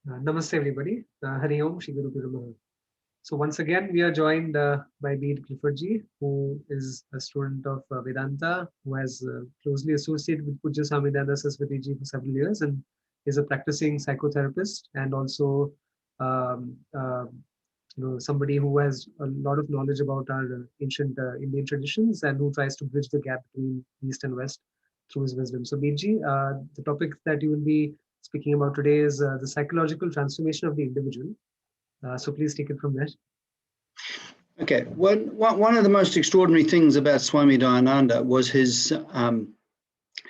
Namaste everybody. Hari Om, Shri Guru Guru Maha. So once again, we are joined by Bede Clifford ji, who is a student of Vedanta, who has closely associated with Pujya Dayananda Saraswati ji for several years, and is a practicing psychotherapist and also um, uh, somebody who has a lot of knowledge about our ancient Indian traditions and who tries to bridge the gap between East and West through his wisdom. So Bede ji, the topic that you will be speaking about today is the psychological transformation of the individual. So please take it from there. Okay, one of the most extraordinary things about Swami Dayananda was his,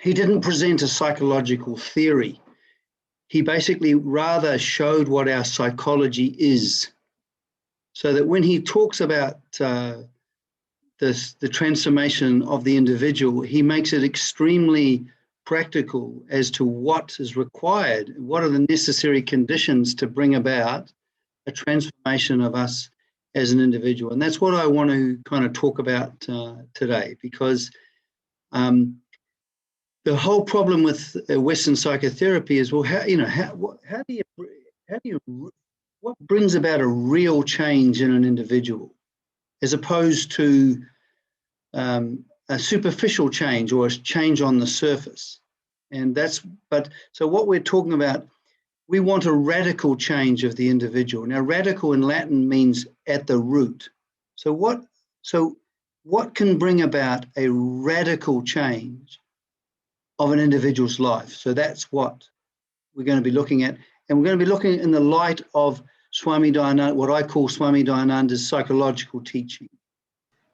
he didn't present a psychological theory. He basically rather showed what our psychology is. So that when he talks about the transformation of the individual, he makes it extremely practical as to what is required, what are the necessary conditions to bring about a transformation of us as an individual. And that's what I want to kind of talk about today, because the whole problem with Western psychotherapy is, well, what brings about a real change in an individual, as opposed to a superficial change or a change on the surface. And so what we're talking about, we want a radical change of the individual. Now, radical in Latin means at the root. So what can bring about a radical change of an individual's life? So that's what we're going to be looking at. And we're going to be looking in the light of Swami Dayananda, what I call Swami Dayananda's psychological teaching.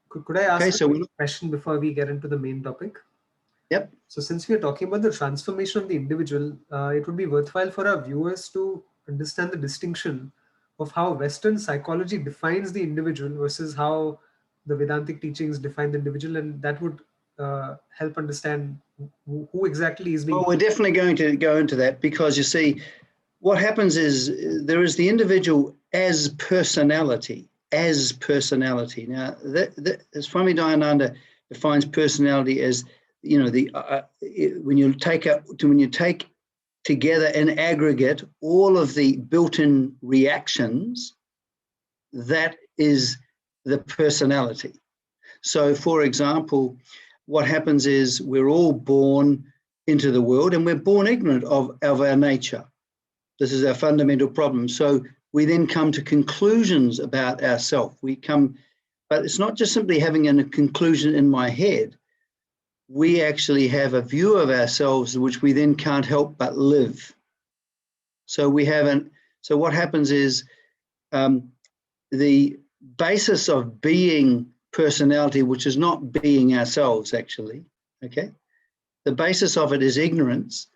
Could I ask a question before we get into the main topic? Yep. So since we are talking about the transformation of the individual, it would be worthwhile for our viewers to understand the distinction of how Western psychology defines the individual versus how the Vedantic teachings define the individual, and that would help understand who exactly is being... Well, we're definitely going to go into that, because you see, what happens is there is the individual as personality, Now, Swami Dayananda defines personality as, when you take together in aggregate all of the built-in reactions, that is the personality. So, for example, what happens is we're all born into the world and we're born ignorant of our nature. This is our fundamental problem. So we then come to conclusions about ourselves. But it's not just simply having a conclusion in my head. We actually have a view of ourselves which we then can't help but live. So what happens is the basis of being personality, which is not being ourselves actually, okay? The basis of it is ignorance.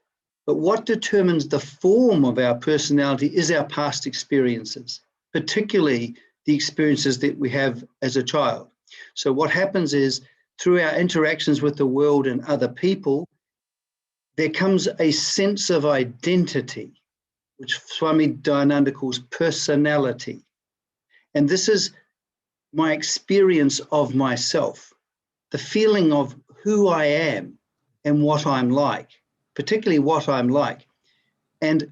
But what determines the form of our personality is our past experiences, particularly the experiences that we have as a child. So what happens is, through our interactions with the world and other people, there comes a sense of identity, which Swami Dayananda calls personality. And this is my experience of myself, the feeling of who I am and what I'm like. Particularly what I'm like. And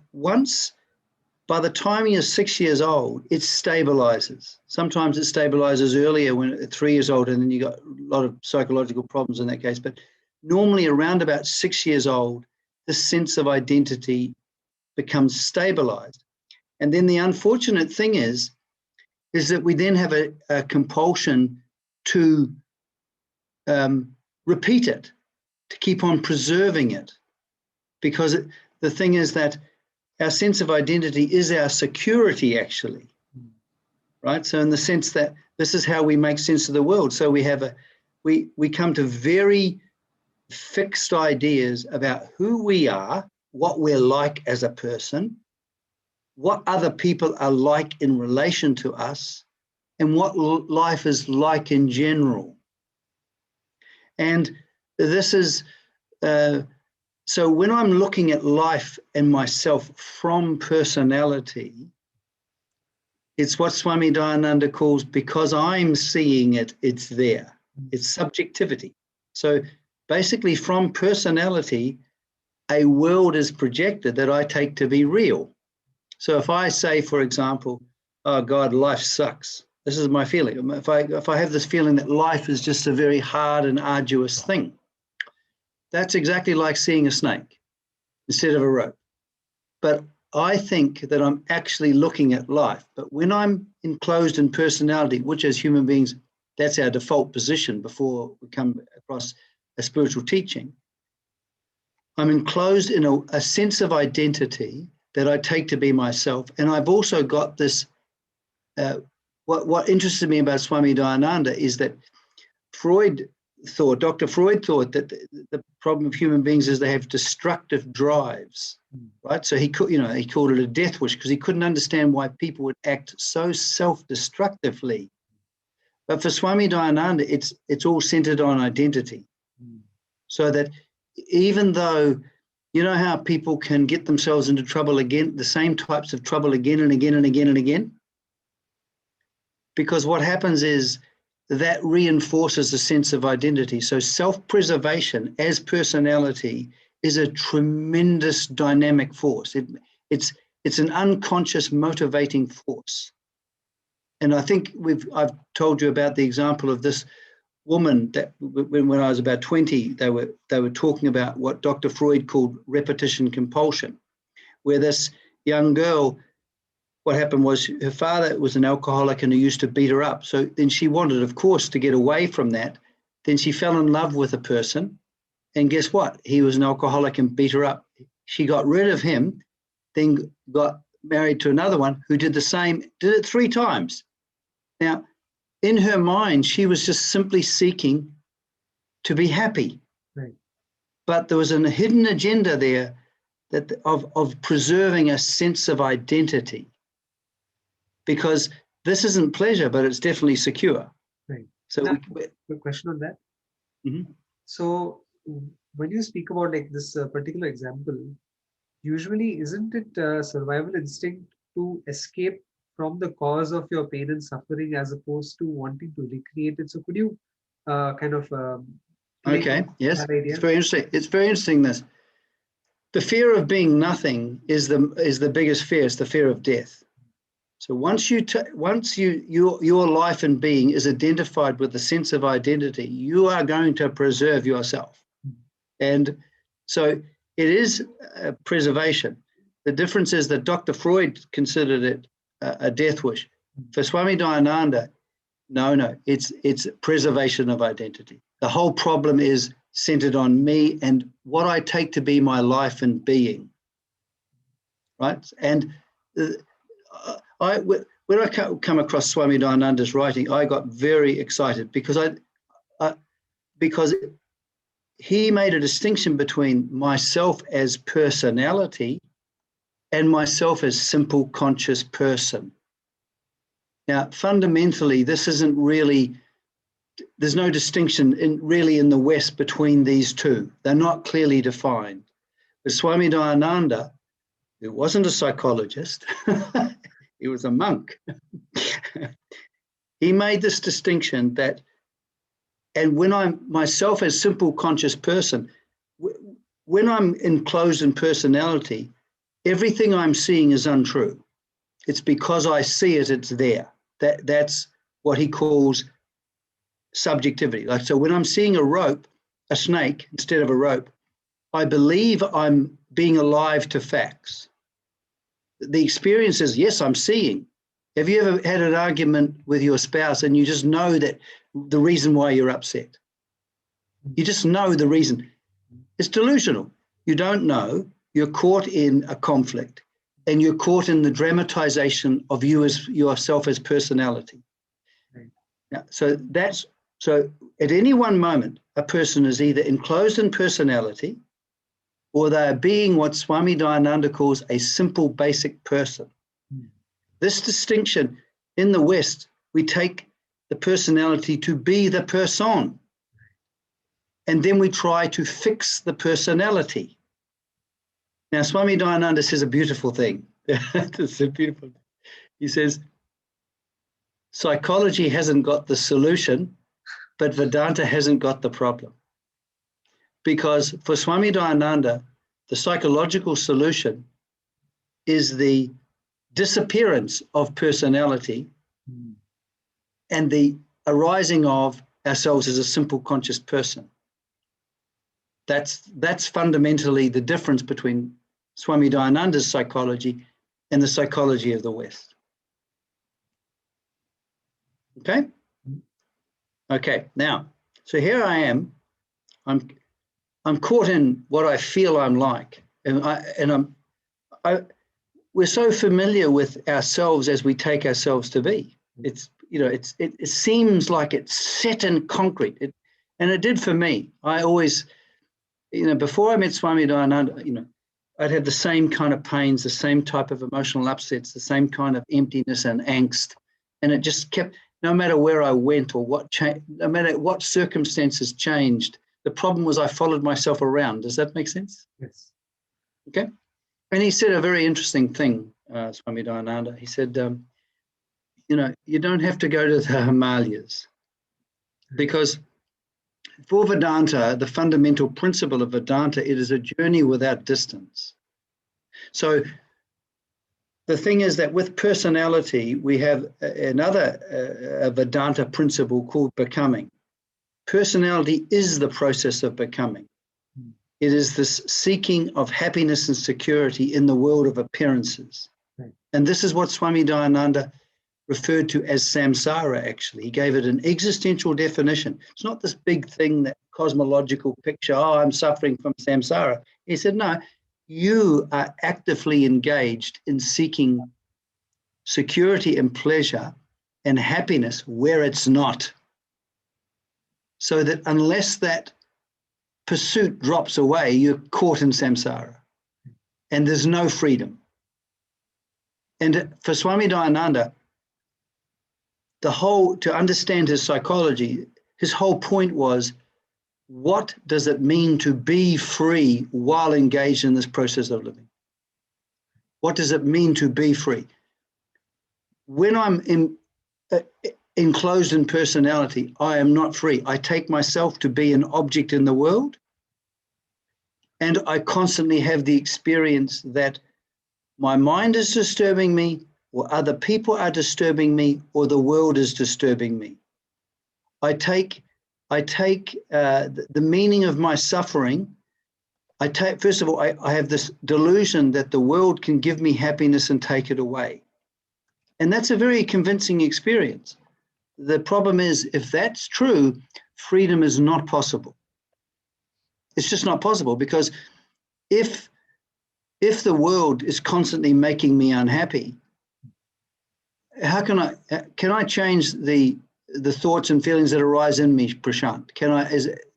by the time you're 6 years old, it stabilizes. Sometimes it stabilizes earlier when at 3 years old, and then you got a lot of psychological problems in that case. But normally around about 6 years old, the sense of identity becomes stabilized. And then the unfortunate thing is that we then have a compulsion to repeat it, to keep on preserving it. Because the thing is that our sense of identity is our security, actually, right? So in the sense that this is how we make sense of the world. So we come to very fixed ideas about who we are, what we're like as a person, what other people are like in relation to us, and what life is like in general. And this is... So when I'm looking at life and myself from personality, it's what Swami Dayananda calls, because I'm seeing it, it's there. It's subjectivity. So basically from personality, a world is projected that I take to be real. So if I say, for example, oh God, life sucks. This is my feeling. If I have this feeling that life is just a very hard and arduous thing, that's exactly like seeing a snake instead of a rope. But I think that I'm actually looking at life. But when I'm enclosed in personality, which as human beings, that's our default position before we come across a spiritual teaching, I'm enclosed in a sense of identity that I take to be myself. And I've also got this, what interested me about Swami Dayananda is that Dr. Freud thought that the problem of human beings is they have destructive drives, right? So he called it a death wish because he couldn't understand why people would act so self-destructively. But for Swami Dayananda, it's all centered on identity. So that even though, you know how people can get themselves into trouble again, the same types of trouble again and again and again and again? Because what happens is that reinforces a sense of identity. So self-preservation as personality is a tremendous dynamic force. It's an unconscious motivating force. And I think I've told you about the example of this woman that when I was about 20, they were talking about what Dr. Freud called repetition compulsion, where this young girl, what happened was her father was an alcoholic and he used to beat her up. So then she wanted, of course, to get away from that. Then she fell in love with a person. And guess what? He was an alcoholic and beat her up. She got rid of him, then got married to another one who did the same, did it 3 times. Now, in her mind, she was just simply seeking to be happy. Right. But there was a hidden agenda there that of preserving a sense of identity. Because this isn't pleasure, but it's definitely secure. Right. So, quick question on that. Mm-hmm. So, when you speak about like this particular example, usually isn't it survival instinct to escape from the cause of your pain and suffering as opposed to wanting to recreate it? So, could you Okay, yes, that idea? it's very interesting. It's very interesting. The fear of being nothing is the biggest fear. It's the fear of death. So once your life and being is identified with the sense of identity, you are going to preserve yourself. And so it is preservation. The difference is that Dr. Freud considered it a death wish. For Swami Dayananda, no, it's preservation of identity. The whole problem is centered on me and what I take to be my life and being, right? And when I come across Swami Dayananda's writing, I got very excited because he made a distinction between myself as personality and myself as simple conscious person. Now, fundamentally, this isn't really, there's no distinction really in the West between these two. They're not clearly defined. But Swami Dayananda, who wasn't a psychologist, he was a monk. He made this distinction that, and when I'm myself as simple conscious person, when I'm enclosed in personality, everything I'm seeing is untrue. It's because I see it, it's there. That's what he calls subjectivity. Like, so when I'm seeing a snake instead of a rope, I believe I'm being alive to facts. The experience is, yes, I'm seeing. Have you ever had an argument with your spouse and you just know that the reason why you're upset? You just know the reason. It's delusional. You don't know. You're caught in a conflict and you're caught in the dramatization of you as yourself as personality. Right. Now, so at any one moment, a person is either enclosed in personality or they are being what Swami Dayananda calls a simple basic person. This distinction in the West, we take the personality to be the person, and then we try to fix the personality. Now, Swami Dayananda says a beautiful thing. It's a beautiful thing. He says, psychology hasn't got the solution, but Vedanta hasn't got the problem. Because for Swami Dayananda, the psychological solution is the disappearance of personality and the arising of ourselves as a simple conscious person. That's fundamentally the difference between Swami Dayananda's psychology and the psychology of the West. Okay? Okay, now, so here I am. I'm caught in what I feel I'm like. We're so familiar with ourselves as we take ourselves to be. It seems like it's set in concrete. And it did for me. I always, before I met Swami Dayananda, I'd have the same kind of pains, the same type of emotional upsets, the same kind of emptiness and angst. And it just kept, no matter where I went or no matter what circumstances changed, the problem was I followed myself around. Does that make sense? Yes. Okay. And he said a very interesting thing, Swami Dayananda. He said, you don't have to go to the Himalayas, because for Vedanta, the fundamental principle of Vedanta, it is a journey without distance. So the thing is that with personality, we have another Vedanta principle called becoming. Personality is the process of becoming. It is this seeking of happiness and security in the world of appearances. Right. And this is what Swami Dayananda referred to as samsara, actually. He gave it an existential definition. It's not this big thing, that cosmological picture, I'm suffering from samsara. He said, no, you are actively engaged in seeking security and pleasure and happiness where it's not. So that unless that pursuit drops away, you're caught in samsara and there's no freedom. And for Swami Dayananda, to understand his psychology, his whole point was, what does it mean to be free while engaged in this process of living? What does it mean to be free? When I'm enclosed in personality, I am not free. I take myself to be an object in the world, and I constantly have the experience that my mind is disturbing me, or other people are disturbing me, or the world is disturbing me. I take the meaning of my suffering. First of all, I have this delusion that the world can give me happiness and take it away. And that's a very convincing experience. The problem is, if that's true, freedom is not possible. It's just not possible, because if the world is constantly making me unhappy, how can I change the thoughts and feelings that arise in me, Prashant?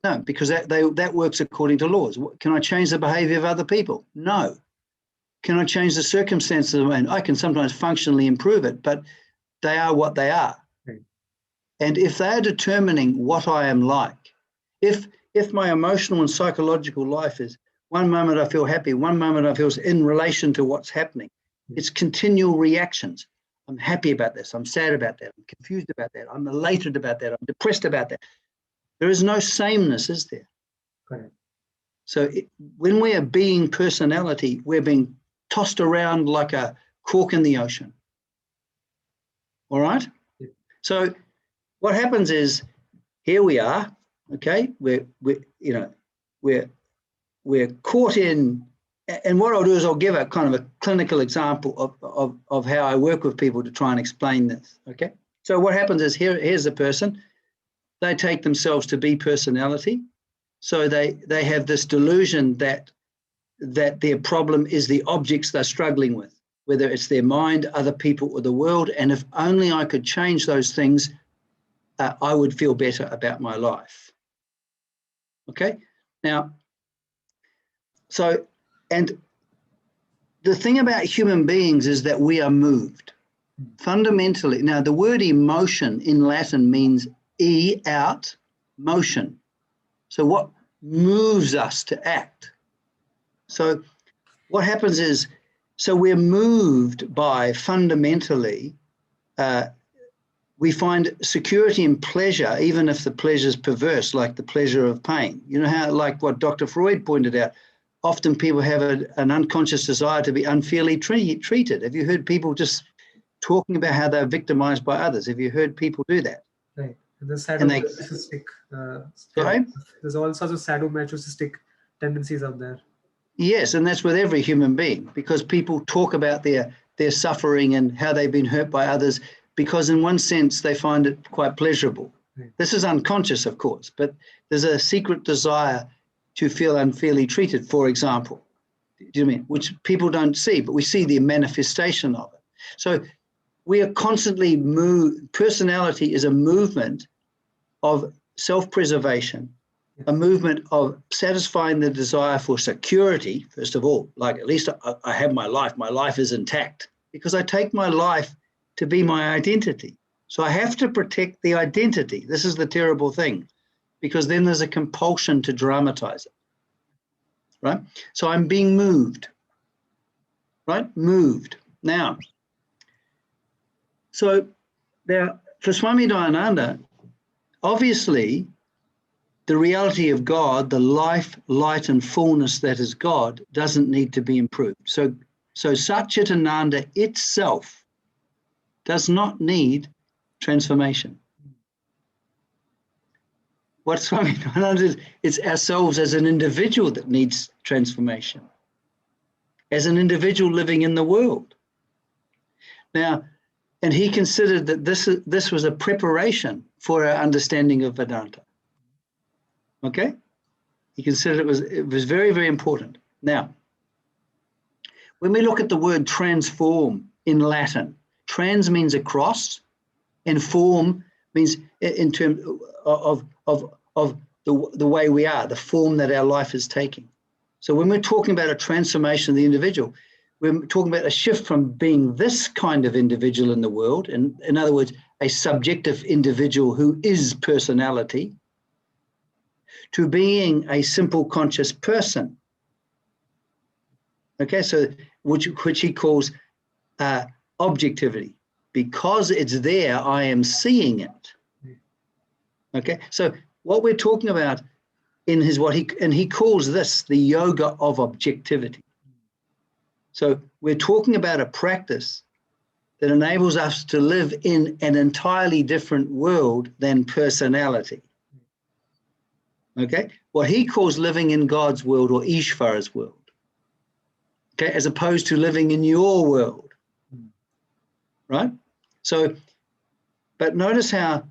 No, because that works according to laws. Can I change the behavior of other people? No. Can I change the circumstances of mine? I can sometimes functionally improve it, but they are what they are. Right. And if they are determining what I am like, if my emotional and psychological life is one moment I feel happy, one moment I feel in relation to what's happening, it's continual reactions. I'm happy about this. I'm sad about that. I'm confused about that. I'm elated about that. I'm depressed about that. There is no sameness, is there? Correct. So when we are being personality, we're being tossed around like a cork in the ocean. All right? Yeah. So what happens is, here we are, okay? We're caught in. And what I'll do is I'll give a kind of a clinical example of how I work with people to try and explain this, okay? So what happens is, here's a person. They take themselves to be personality. So they have this delusion that their problem is the objects they're struggling with, whether it's their mind, other people, or the world. And if only I could change those things, I would feel better about my life, okay? Now, and the thing about human beings is that we are moved fundamentally. Now, the word emotion in Latin means out, motion. So what moves us to act? So what happens is, so we're moved by fundamentally, we find security and pleasure, even if the pleasure is perverse, like the pleasure of pain. You know how, like what Dr. Freud pointed out, often people have an unconscious desire to be unfairly treated. Have you heard people just talking about how they're victimized by others? Have you heard people do that? Right. There's And they, sadomasochistic. sorry? There's all sorts of sadomasochistic tendencies out there. Yes, and that's with every human being, because people talk about their suffering and how they've been hurt by others, because in one sense they find it quite pleasurable. Right. This is unconscious, of course, but there's a secret desire to feel unfairly treated, for example. Do you mean? Which people don't see, but we see the manifestation of it. So we are constantly personality is a movement of self-preservation, a movement of satisfying the desire for security, first of all, like at least I have my life is intact, because I take my life to be my identity. So I have to protect the identity. This is the terrible thing, because then there's a compulsion to dramatize it, right? So I'm being moved, right? Moved. Now, so there, for Swami Dayananda, obviously, the reality of God, the life, light, and fullness that is God, doesn't need to be improved. So Satchitananda itself does not need transformation. What Swami Dayananda is, it's ourselves as an individual that needs transformation, as an individual living in the world. Now, and he considered that this was a preparation for our understanding of Vedanta. Okay? He considered it was very, very important. Now, when we look at the word transform in Latin, trans means across, and form means in terms of the way we are, the form that our life is taking. So when we're talking about a transformation of the individual, we're talking about a shift from being this kind of individual in the world, and in other words, a subjective individual who is personality, to being a simple conscious person. Okay, so which he calls objectivity. Because it's there, I am seeing it. Okay, so what we're talking about in he calls this the yoga of objectivity. So we're talking about a practice that enables us to live in an entirely different world than personality. Okay, what he calls living in God's world or Ishvara's world. Okay, as opposed to living in your world, right? So, but notice how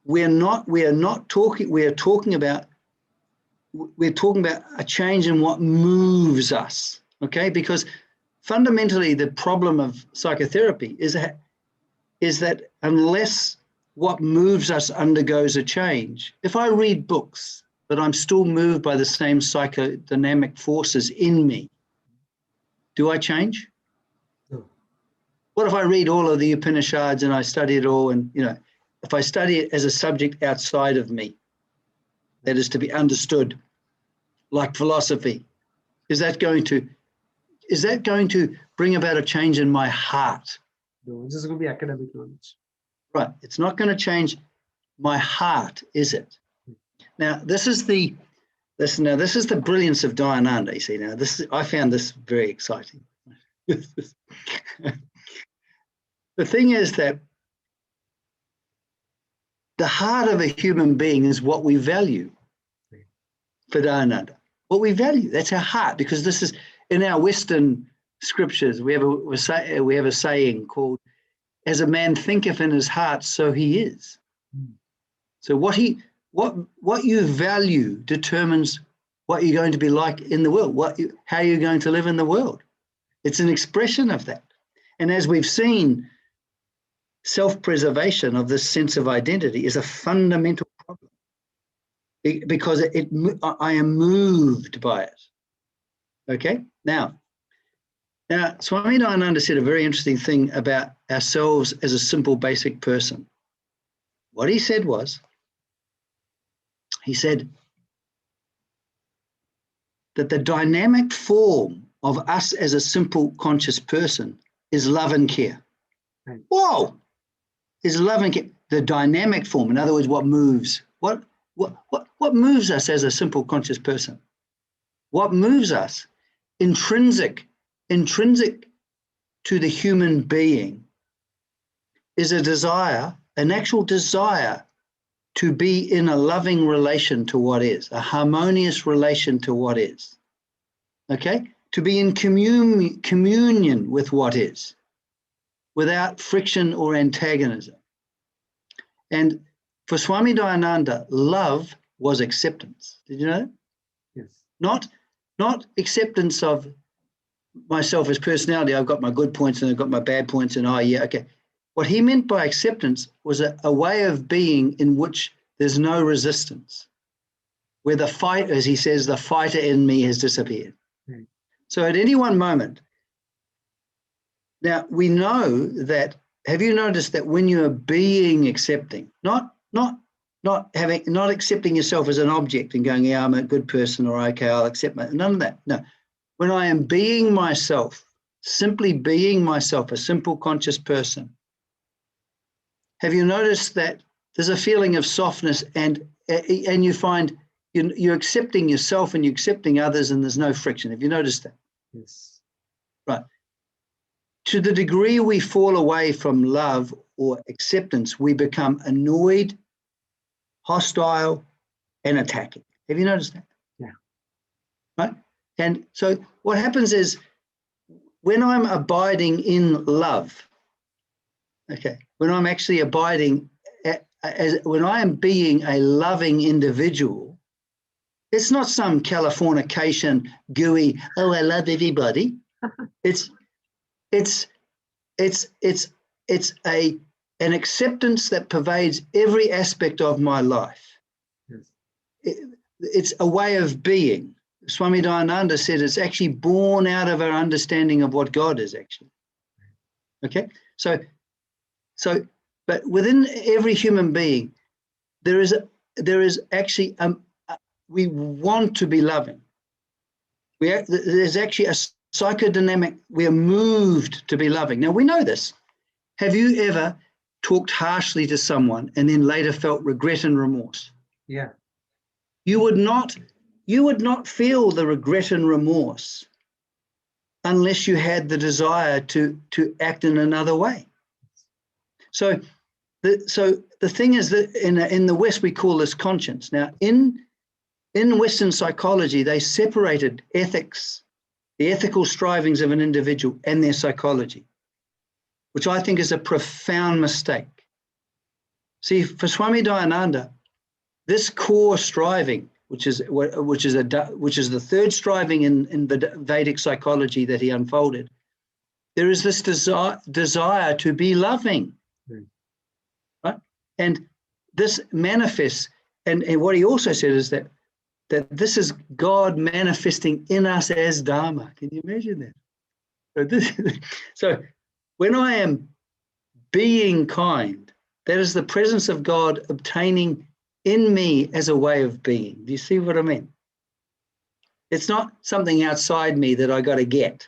we're talking about a change in what moves us. Okay, because fundamentally the problem of psychotherapy is that unless what moves us undergoes a change, if I read books but I'm still moved by the same psychodynamic forces in me, do I change? No. What if I read all of the Upanishads and I study it all, and if I study it as a subject outside of me that is to be understood, like philosophy, is that going to bring about a change in my heart? No, it's just going to be academic knowledge. Right. It's not going to change my heart, is it? Now, this is the brilliance of Dayananda. You see, now I found this very exciting. The thing is that the heart of a human being is what we value for Dayananda. What we value, that's our heart, because this is in our Western scriptures. We have a saying called, "As a man thinketh in his heart, so he is." So what you value determines what you're going to be like in the world, how you're going to live in the world. It's an expression of that. And as we've seen, self-preservation of this sense of identity is a fundamental problem, because I am moved by it. Okay? Now, Swami Dayananda said a very interesting thing about ourselves as a simple, basic person. What he said was, he said that the dynamic form of us as a simple, conscious person is love and care. Right. Whoa! Is love and care. The dynamic form, in other words, what moves? What moves us as a simple, conscious person? what moves us, intrinsic to the human being, is a desire, an actual desire to be in a loving relation to what is, a harmonious relation to what is, okay? To be in communion with what is, without friction or antagonism. And for Swami Dayananda, love was acceptance. Did you know? Yes. Not acceptance of myself as personality. I've got my good points and I've got my bad points, and okay. What he meant by acceptance was a way of being in which there's no resistance, where the fight, as he says, the fighter in me has disappeared. Right. So at any one moment, now we know that, have you noticed that when you are being accepting, not accepting yourself as an object and going, yeah, I'm a good person, or okay, I'll accept none of that. No, when I am being myself, simply being myself, a simple conscious person, have you noticed that there's a feeling of softness, and you find you're accepting yourself and you're accepting others, and there's no friction? Have you noticed that? Yes. Right. To the degree we fall away from love or acceptance, we become annoyed, hostile, and attacking. Have you noticed that? Yeah. Right. And so what happens is, when I'm abiding in love, okay, when I'm actually abiding, when I am being a loving individual, it's not some Californication, gooey, oh, I love everybody. It's an acceptance that pervades every aspect of my life. Yes. It's a way of being. Swami Dayananda said it's actually born out of our understanding of what God is actually. Okay, so, but within every human being, there is actually we want to be loving. There's actually a psychodynamic. We are moved to be loving. Now we know this. Have you ever talked harshly to someone and then later felt regret and remorse? Yeah. You would not feel the regret and remorse unless you had the desire to act in another way. So the thing is that in the West we call this conscience. Now in Western psychology, they separated ethics, the ethical strivings of an individual, and their psychology, which I think is a profound mistake. See, for Swami Dayananda, this core striving, which is the third striving in the Vedic psychology that he unfolded, there is this desire to be loving, right? And this manifests, and what he also said is that this is God manifesting in us as Dharma. Can you imagine that? So when I am being kind, that is the presence of God obtaining in me as a way of being. Do you see what I mean? It's not something outside me that I got to get.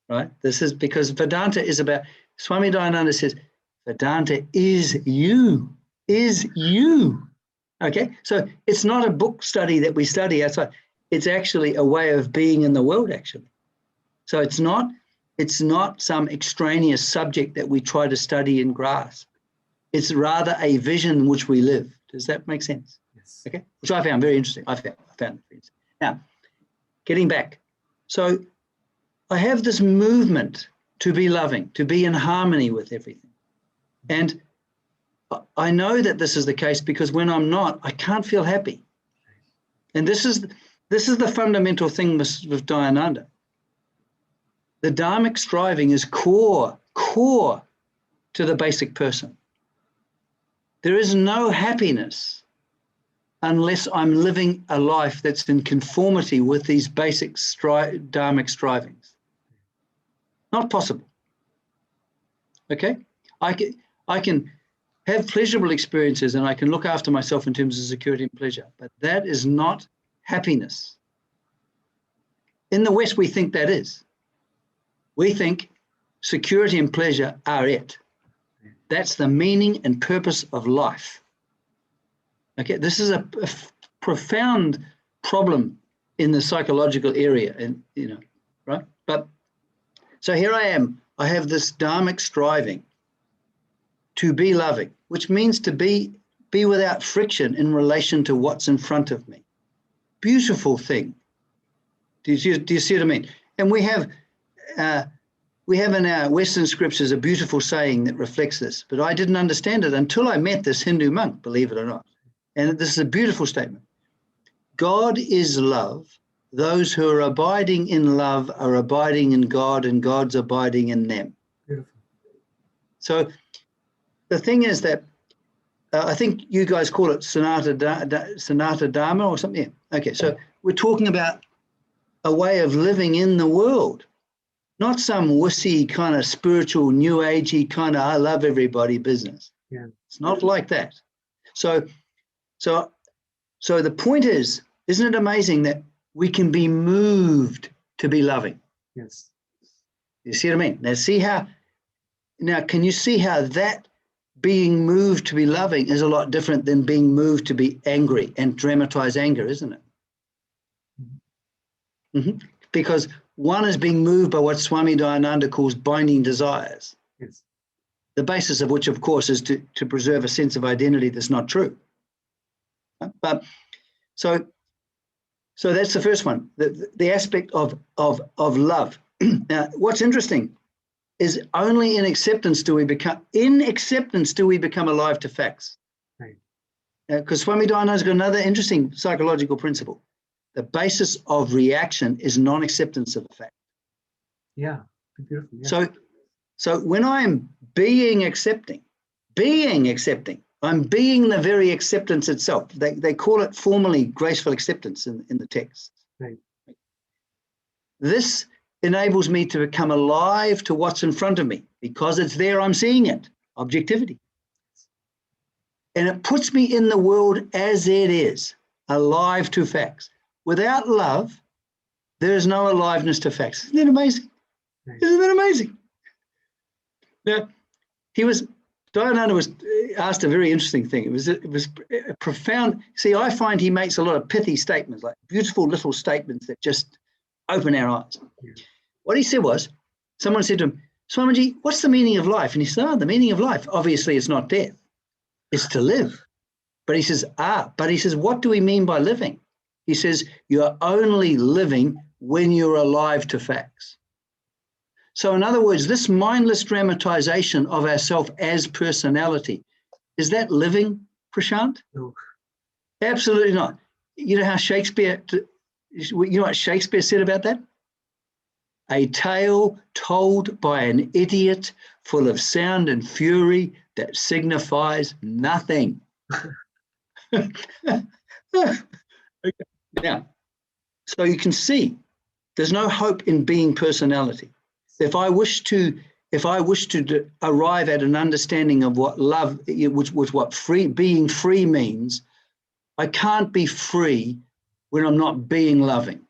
Right? This is because Vedanta is about, Swami Dayananda says, Vedanta is you. Okay? So it's not a book study that we study outside. It's actually a way of being in the world, actually. So it's not some extraneous subject that we try to study and grasp. It's rather a vision in which we live. Does that make sense? Yes. Okay. Which I found very interesting. I found it very interesting. Now, getting back. So I have this movement to be loving, to be in harmony with everything. And I know that this is the case because when I'm not, I can't feel happy. And this is the fundamental thing with Dayananda. The dharmic striving is core to the basic person. There is no happiness unless I'm living a life that's in conformity with these basic dharmic strivings. Not possible. Okay? I can have pleasurable experiences and I can look after myself in terms of security and pleasure, but that is not happiness. In the West, we think that is. We think security and pleasure are it. That's the meaning and purpose of life. Okay, this is a profound problem in the psychological area, and right? But so here I am. I have this dharmic striving to be loving, which means to be without friction in relation to what's in front of me. Beautiful thing. Do you see what I mean? And we have in our Western scriptures a beautiful saying that reflects this, but I didn't understand it until I met this Hindu monk, believe it or not. And this is a beautiful statement. God is love. Those who are abiding in love are abiding in God, and God's abiding in them. Beautiful. So the thing is that I think you guys call it Sanata Dharma or something. Yeah. Okay, so we're talking about a way of living in the world, not some wussy kind of spiritual, new agey kind of I love everybody business. Yeah. It's not like that. So the point is, isn't it amazing that we can be moved to be loving? Yes. You see what I mean? Now, can you see how that being moved to be loving is a lot different than being moved to be angry and dramatize anger, isn't it? Mm-hmm. Because one is being moved by what Swami Dayananda calls binding desires. Yes. The basis of which, of course, is to preserve a sense of identity that's not true. But so that's the first one, the aspect of love. Now, what's interesting is only in acceptance do we become alive to facts. Right. Because Swami Dayananda's got another interesting psychological principle. The basis of reaction is non-acceptance of a fact. Yeah. Beautiful. Yeah. So when I'm being accepting, I'm being the very acceptance itself. They call it formally graceful acceptance in the text. Right. This enables me to become alive to what's in front of me because it's there, I'm seeing it, objectivity. And it puts me in the world as it is, alive to facts. Without love, there is no aliveness to facts. Isn't that amazing? Right. Isn't that amazing? Now, Dayananda was asked a very interesting thing. It was a profound, see, I find he makes a lot of pithy statements, like beautiful little statements that just open our eyes. Yeah. What he said was, someone said to him, Swamiji, what's the meaning of life? And he said, the meaning of life, obviously it's not death, it's to live. But he says, what do we mean by living? He says, you're only living when you're alive to facts. So in other words, this mindless dramatization of ourself as personality, is that living, Prashant? No. Absolutely not. You know what Shakespeare said about that? A tale told by an idiot full of sound and fury that signifies nothing. Now, so you can see there's no hope in being personality. If I wish to arrive at an understanding of what love, which what being free means, I can't be free when I'm not being loving.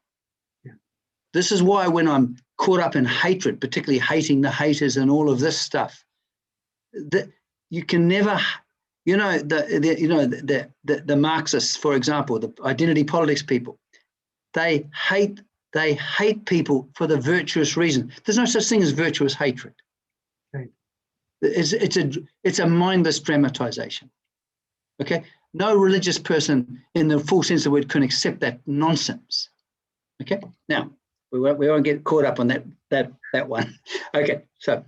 Yeah. This is why when I'm caught up in hatred, particularly hating the haters and all of this stuff, that you can never, the Marxists, for example, the identity politics people, they hate people for the virtuous reason. There's no such thing as virtuous hatred. Right. It's a mindless dramatization. Okay, no religious person in the full sense of the word can accept that nonsense. Okay, now we won't get caught up on that one. Okay, so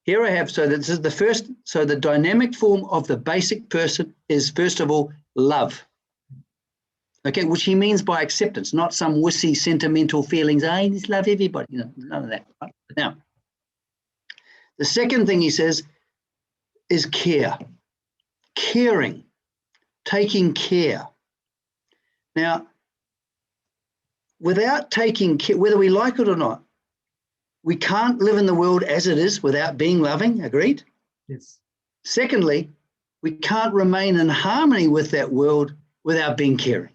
here I have, so this is the first, so the dynamic form of the basic person is first of all love. Okay, which he means by acceptance, not some wussy sentimental feelings. I just love everybody. None of that. Right? Now, the second thing he says is care, caring, taking care. Now, without taking care, whether we like it or not, we can't live in the world as it is without being loving. Agreed? Yes. Secondly, we can't remain in harmony with that world without being caring.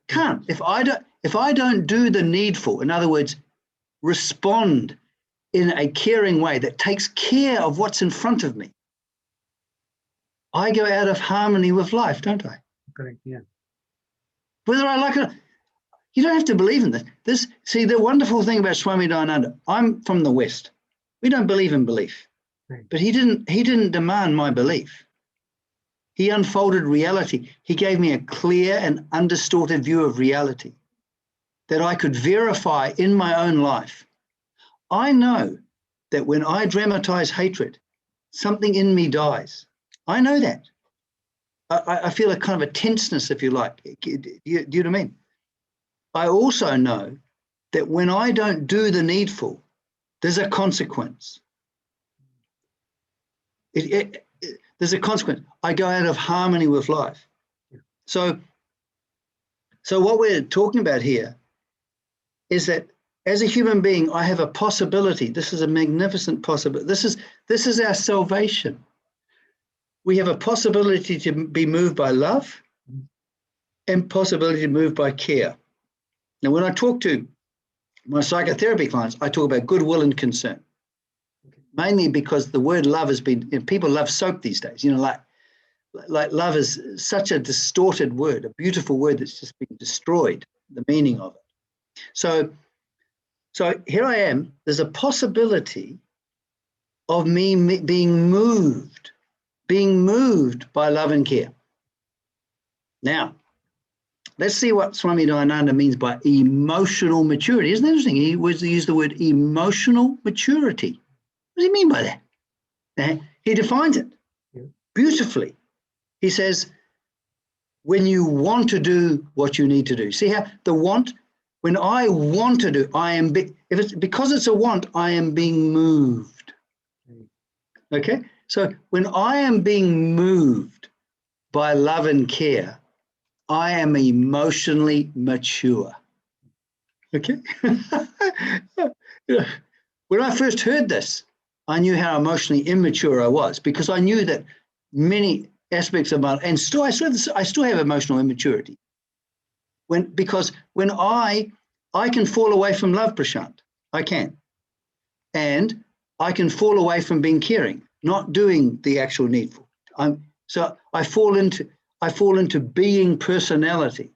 Can't. If I don't do the needful, in other words, respond in a caring way that takes care of what's in front of me, I go out of harmony with life, don't I? Correct. Yeah. Whether I like it, You don't have to believe in this. See, the wonderful thing about Swami Dayananda, I'm from the West. We don't believe in belief. Right. But he didn't demand my belief. He unfolded reality. He gave me a clear and undistorted view of reality that I could verify in my own life. I know that when I dramatize hatred, something in me dies. I know that. I feel a kind of a tenseness, if you like. Do you know what I mean? I also know that when I don't do the needful, there's a consequence. There's a consequence. I go out of harmony with life. So what we're talking about here is that as a human being, I have a possibility. This is a magnificent possibility. This is our salvation. We have a possibility to be moved by love and possibility to move by care. Now, when I talk to my psychotherapy clients, I talk about goodwill and concern. Mainly because the word love has been, people love soap these days, like love is such a distorted word, a beautiful word that's just been destroyed, the meaning of it. So here I am, there's a possibility of me being moved by love and care. Now, let's see what Swami Dayananda means by emotional maturity. Isn't that interesting? He used the word emotional maturity. What does he mean by that? He defines it beautifully. He says, when you want to do what you need to do. See how the want, when I want to do, because it's a want, I am being moved. Okay? So when I am being moved by love and care, I am emotionally mature. Okay? When I first heard this, I knew how emotionally immature I was because I knew that many aspects of my, and still I still have emotional immaturity. Because when I can fall away from love, Prashant, I can. And I can fall away from being caring, not doing the actual needful. So I fall into being personality,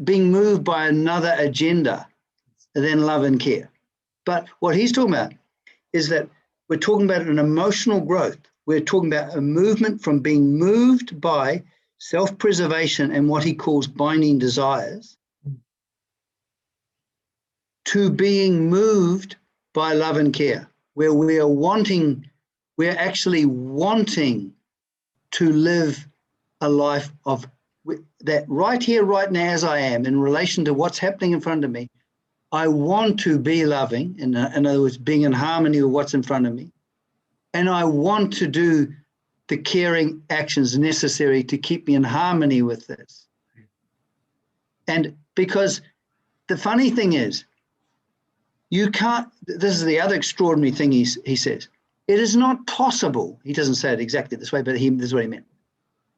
being moved by another agenda than love and care. But what he's talking about is that we're talking about an emotional growth. We're talking about a movement from being moved by self-preservation and what he calls binding desires to being moved by love and care, where we're actually wanting to live a life of that right here, right now, as I am, in relation to what's happening in front of me. I want to be loving, in other words, being in harmony with what's in front of me. And I want to do the caring actions necessary to keep me in harmony with this. And because the funny thing is, you can't, this is the other extraordinary thing he says, it is not possible, he doesn't say it exactly this way, but this is what he meant.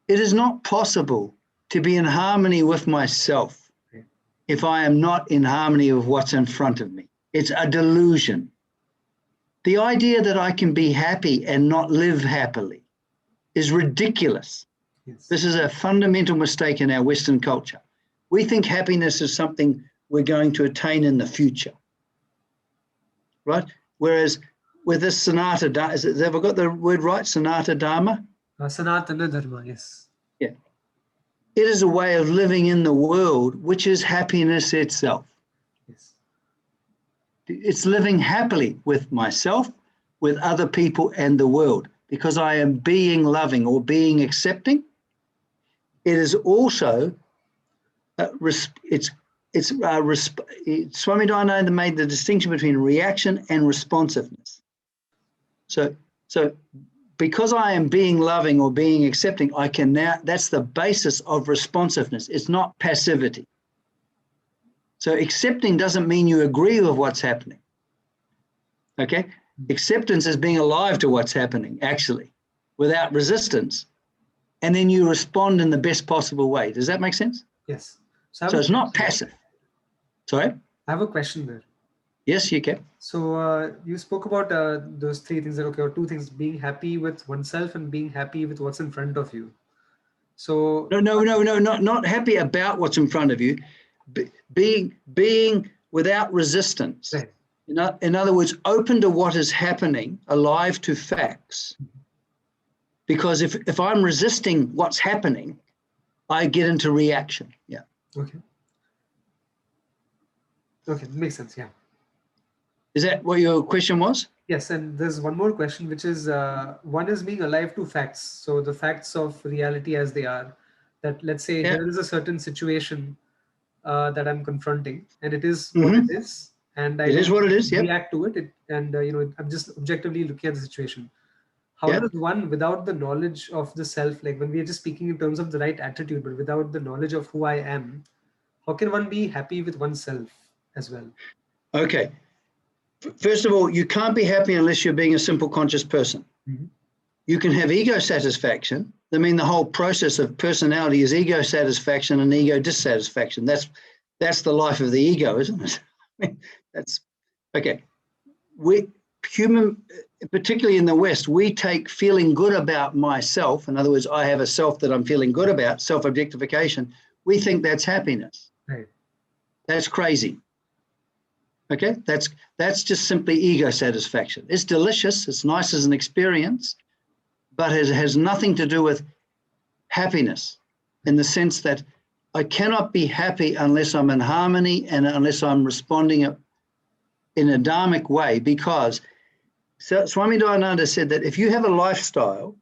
It is not possible to be in harmony with myself if I am not in harmony with what's in front of me. It's a delusion. The idea that I can be happy and not live happily is ridiculous. Yes. This is a fundamental mistake in our Western culture. We think happiness is something we're going to attain in the future, right? Whereas with this Sanatana Dharma, have I got the word right? Sanatana Dharma? Sanatana Dharma, yes. Yeah. It is a way of living in the world, which is happiness itself. Yes. It's living happily with myself, with other people and the world, because I am being loving or being accepting. It is also, Swami Dayananda made the distinction between reaction and responsiveness. So because I am being loving or being accepting, I can now, that's the basis of responsiveness. It's not passivity. So accepting doesn't mean you agree with what's happening. Okay? Acceptance is being alive to what's happening, actually, without resistance. And then you respond in the best possible way. Does that make sense? Yes. So it's not passive. Sorry? I have a question there. Yes, you can. So you spoke about those three things, that, okay, or two things, being happy with oneself and being happy with what's in front of you. So not happy about what's in front of you, being without resistance. right. In other words, open to what is happening, alive to facts. Because if I'm resisting what's happening, I get into reaction. Yeah. Okay. Okay, makes sense. Yeah. Is that what your question was? Yes, and there's one more question, which is one is being alive to facts. So the facts of reality as they are. That let's say Yeah. here is a certain situation that I'm confronting, and it is what Mhm. it is, and I It is don't what it is. Yep. react to it. And I'm just objectively looking at the situation. How Yeah. does one, without the knowledge of the self, like when we are just speaking in terms of the right attitude, but without the knowledge of who I am, how can one be happy with oneself as well? Okay. First of all, you can't be happy unless you're being a simple conscious person. Mhm. You can have ego satisfaction. I mean, the whole process of personality is ego satisfaction and ego dissatisfaction. That's the life of the ego, isn't it? I mean, that's okay. We human, particularly in the West, we take feeling good about myself. In other words, I have a self that I'm feeling good about, self-objectification. We think that's happiness. Right. That's crazy. Okay, that's just simply ego satisfaction. It's delicious, it's nice as an experience, but it has nothing to do with happiness in the sense that I cannot be happy unless I'm in harmony and unless I'm responding in a dharmic way, because Swami Dayananda said that if you have a lifestyle,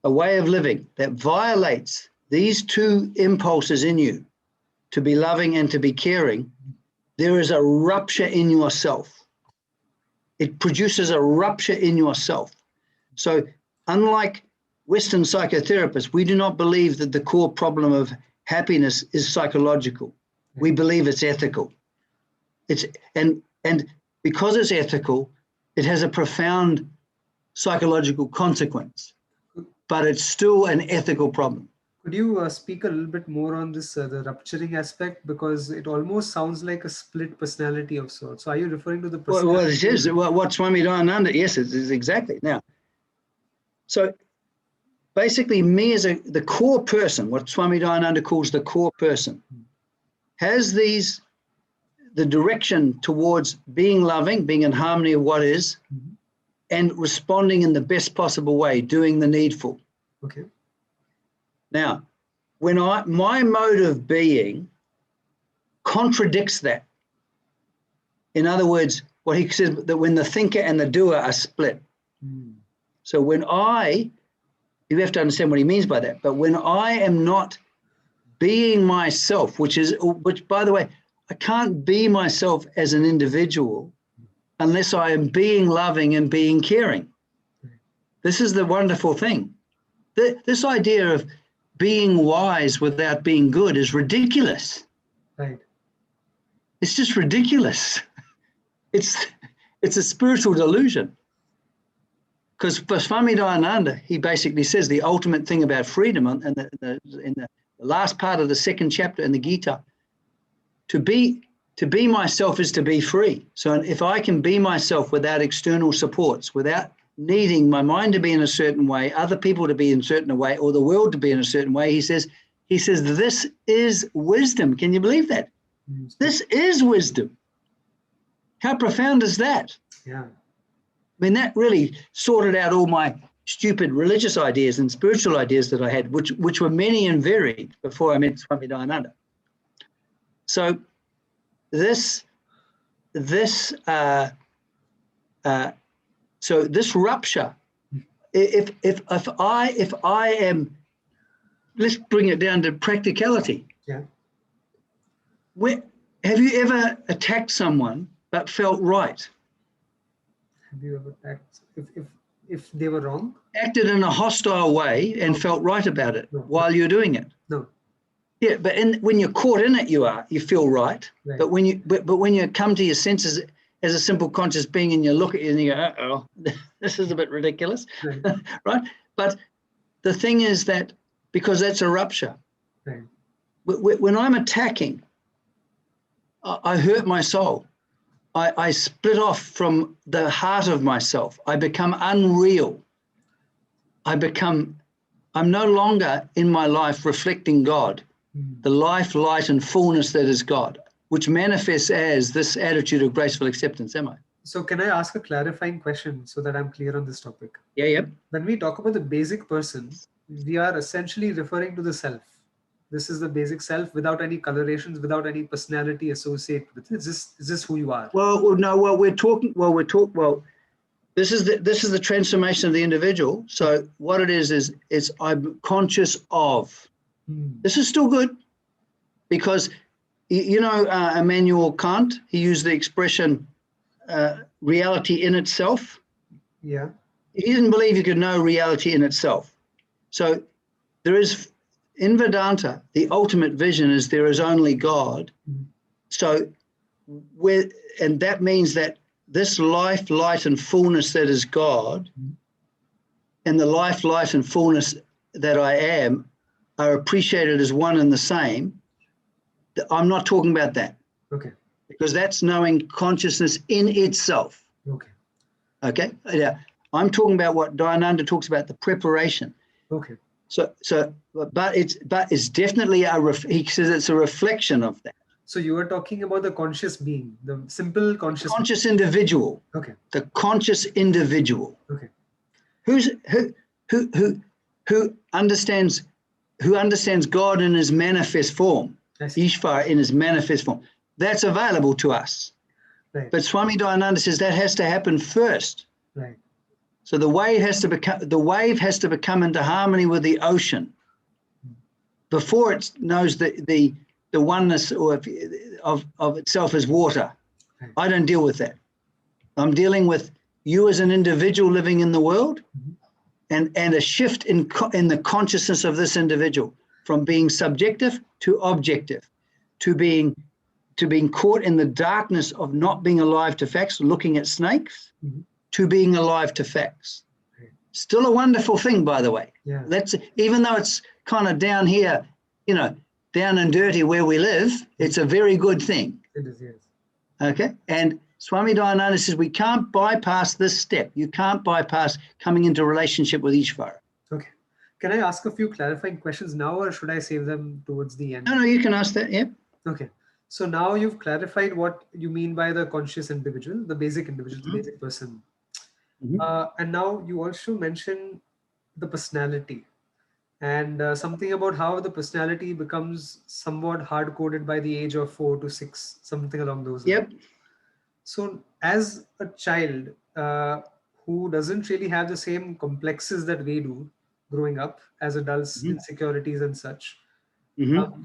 a way of living that violates these two impulses in you, to be loving and to be caring, there is a rupture in yourself. It produces a rupture in yourself. So unlike Western psychotherapists, we do not believe that the core problem of happiness is psychological. We believe it's ethical. And because it's ethical, it has a profound psychological consequence, but it's still an ethical problem. Could you speak a little bit more on this, the rupturing aspect? Because it almost sounds like a split personality of sorts. So are you referring to the personality? Well, it is. What Swami Dayananda, yes, it is exactly. Now, so basically me as the core person, what Swami Dayananda calls the core person, has the direction towards being loving, being in harmony with what is, and responding in the best possible way, doing the needful. Okay. Now, when my mode of being contradicts that. In other words, what he says, that when the thinker and the doer are split. So when you have to understand what he means by that, but when I am not being myself, which by the way, I can't be myself as an individual unless I am being loving and being caring. This is the wonderful thing. This idea of being wise without being good is ridiculous. Right. It's just ridiculous. It's a spiritual delusion. Because for Swami Dayananda, he basically says the ultimate thing about freedom in the last part of the second chapter in the Gita, to be myself is to be free. So if I can be myself without external supports, without needing my mind to be in a certain way, other people to be in a certain way, or the world to be in a certain way, he says, this is wisdom. Can you believe that? This is wisdom. How profound is that? Yeah. I mean, that really sorted out all my stupid religious ideas and spiritual ideas that I had, which were many and varied before I met Swami Dayananda. So this rupture, if I am, let's bring it down to practicality. Yeah. Have you ever attacked someone but felt right? Have you ever attacked if they were wrong? Acted in a hostile way and felt right about it while you're doing it? No. Yeah, but when you're caught in it, you feel right. Right. But when you come to your senses as a simple conscious being and you look at it and you go, uh-oh, this is a bit ridiculous, Right. right? But the thing is that because that's a rupture. Right. When I'm attacking, I hurt my soul. I split off from the heart of myself. I become unreal. I become I'm no longer in my life reflecting God, the life, light, and fullness that is God, which manifests as this attitude of graceful acceptance, am I? So can I ask a clarifying question so that I'm clear on this topic? Yeah, yeah. When we talk about the basic person, we are essentially referring to the self. This is the basic self without any colorations, without any personality associated with it. Is this who you are? Well, no, this is the transformation of the individual. So what it is it's I'm conscious of. This is still good, because Immanuel Kant, he used the expression reality in itself. Yeah. He didn't believe you could know reality in itself. So there is, in Vedanta, the ultimate vision is there is only God. So and that means that this life, light, and fullness that is God, and the life, light, and fullness that I am are appreciated as one and the same. I'm not talking about that. Okay. Because that's knowing consciousness in itself. Okay. Okay. Yeah. I'm talking about what Dayananda talks about, the preparation. Okay. But it's definitely he says it's a reflection of that. So you are talking about the conscious being, the simple conscious individual. Okay. The conscious individual. Okay. Who understands God in his manifest form, Ishvara in his manifest form. That's available to us. Right. But Swami Dayananda says that has to happen first. Right. So the wave has to become into harmony with the ocean before it knows the oneness of itself as water. Right. I don't deal with that. I'm dealing with you as an individual living in the world, and a shift in the consciousness of this individual from being subjective to objective, to being caught in the darkness of not being alive to facts, looking at snakes, to being alive to facts. Right. Still a wonderful thing, by the way. Yeah. That's, even though it's kind of down here, down and dirty where we live, it's a very good thing. It is, yes. Okay. And Swami Dayananda says we can't bypass this step. You can't bypass coming into relationship with Ishvara. Okay. Can I ask a few clarifying questions now, or should I save them towards the end? No, you can ask that. Yep. Okay. So now you've clarified what you mean by the conscious individual, the basic individual, the basic person. And now you also mentioned the personality, and something about how the personality becomes somewhat hard-coded by the age of 4 to 6, something along those lines. Yep. So as a child who doesn't really have the same complexes that we do growing up as adults, insecurities and such,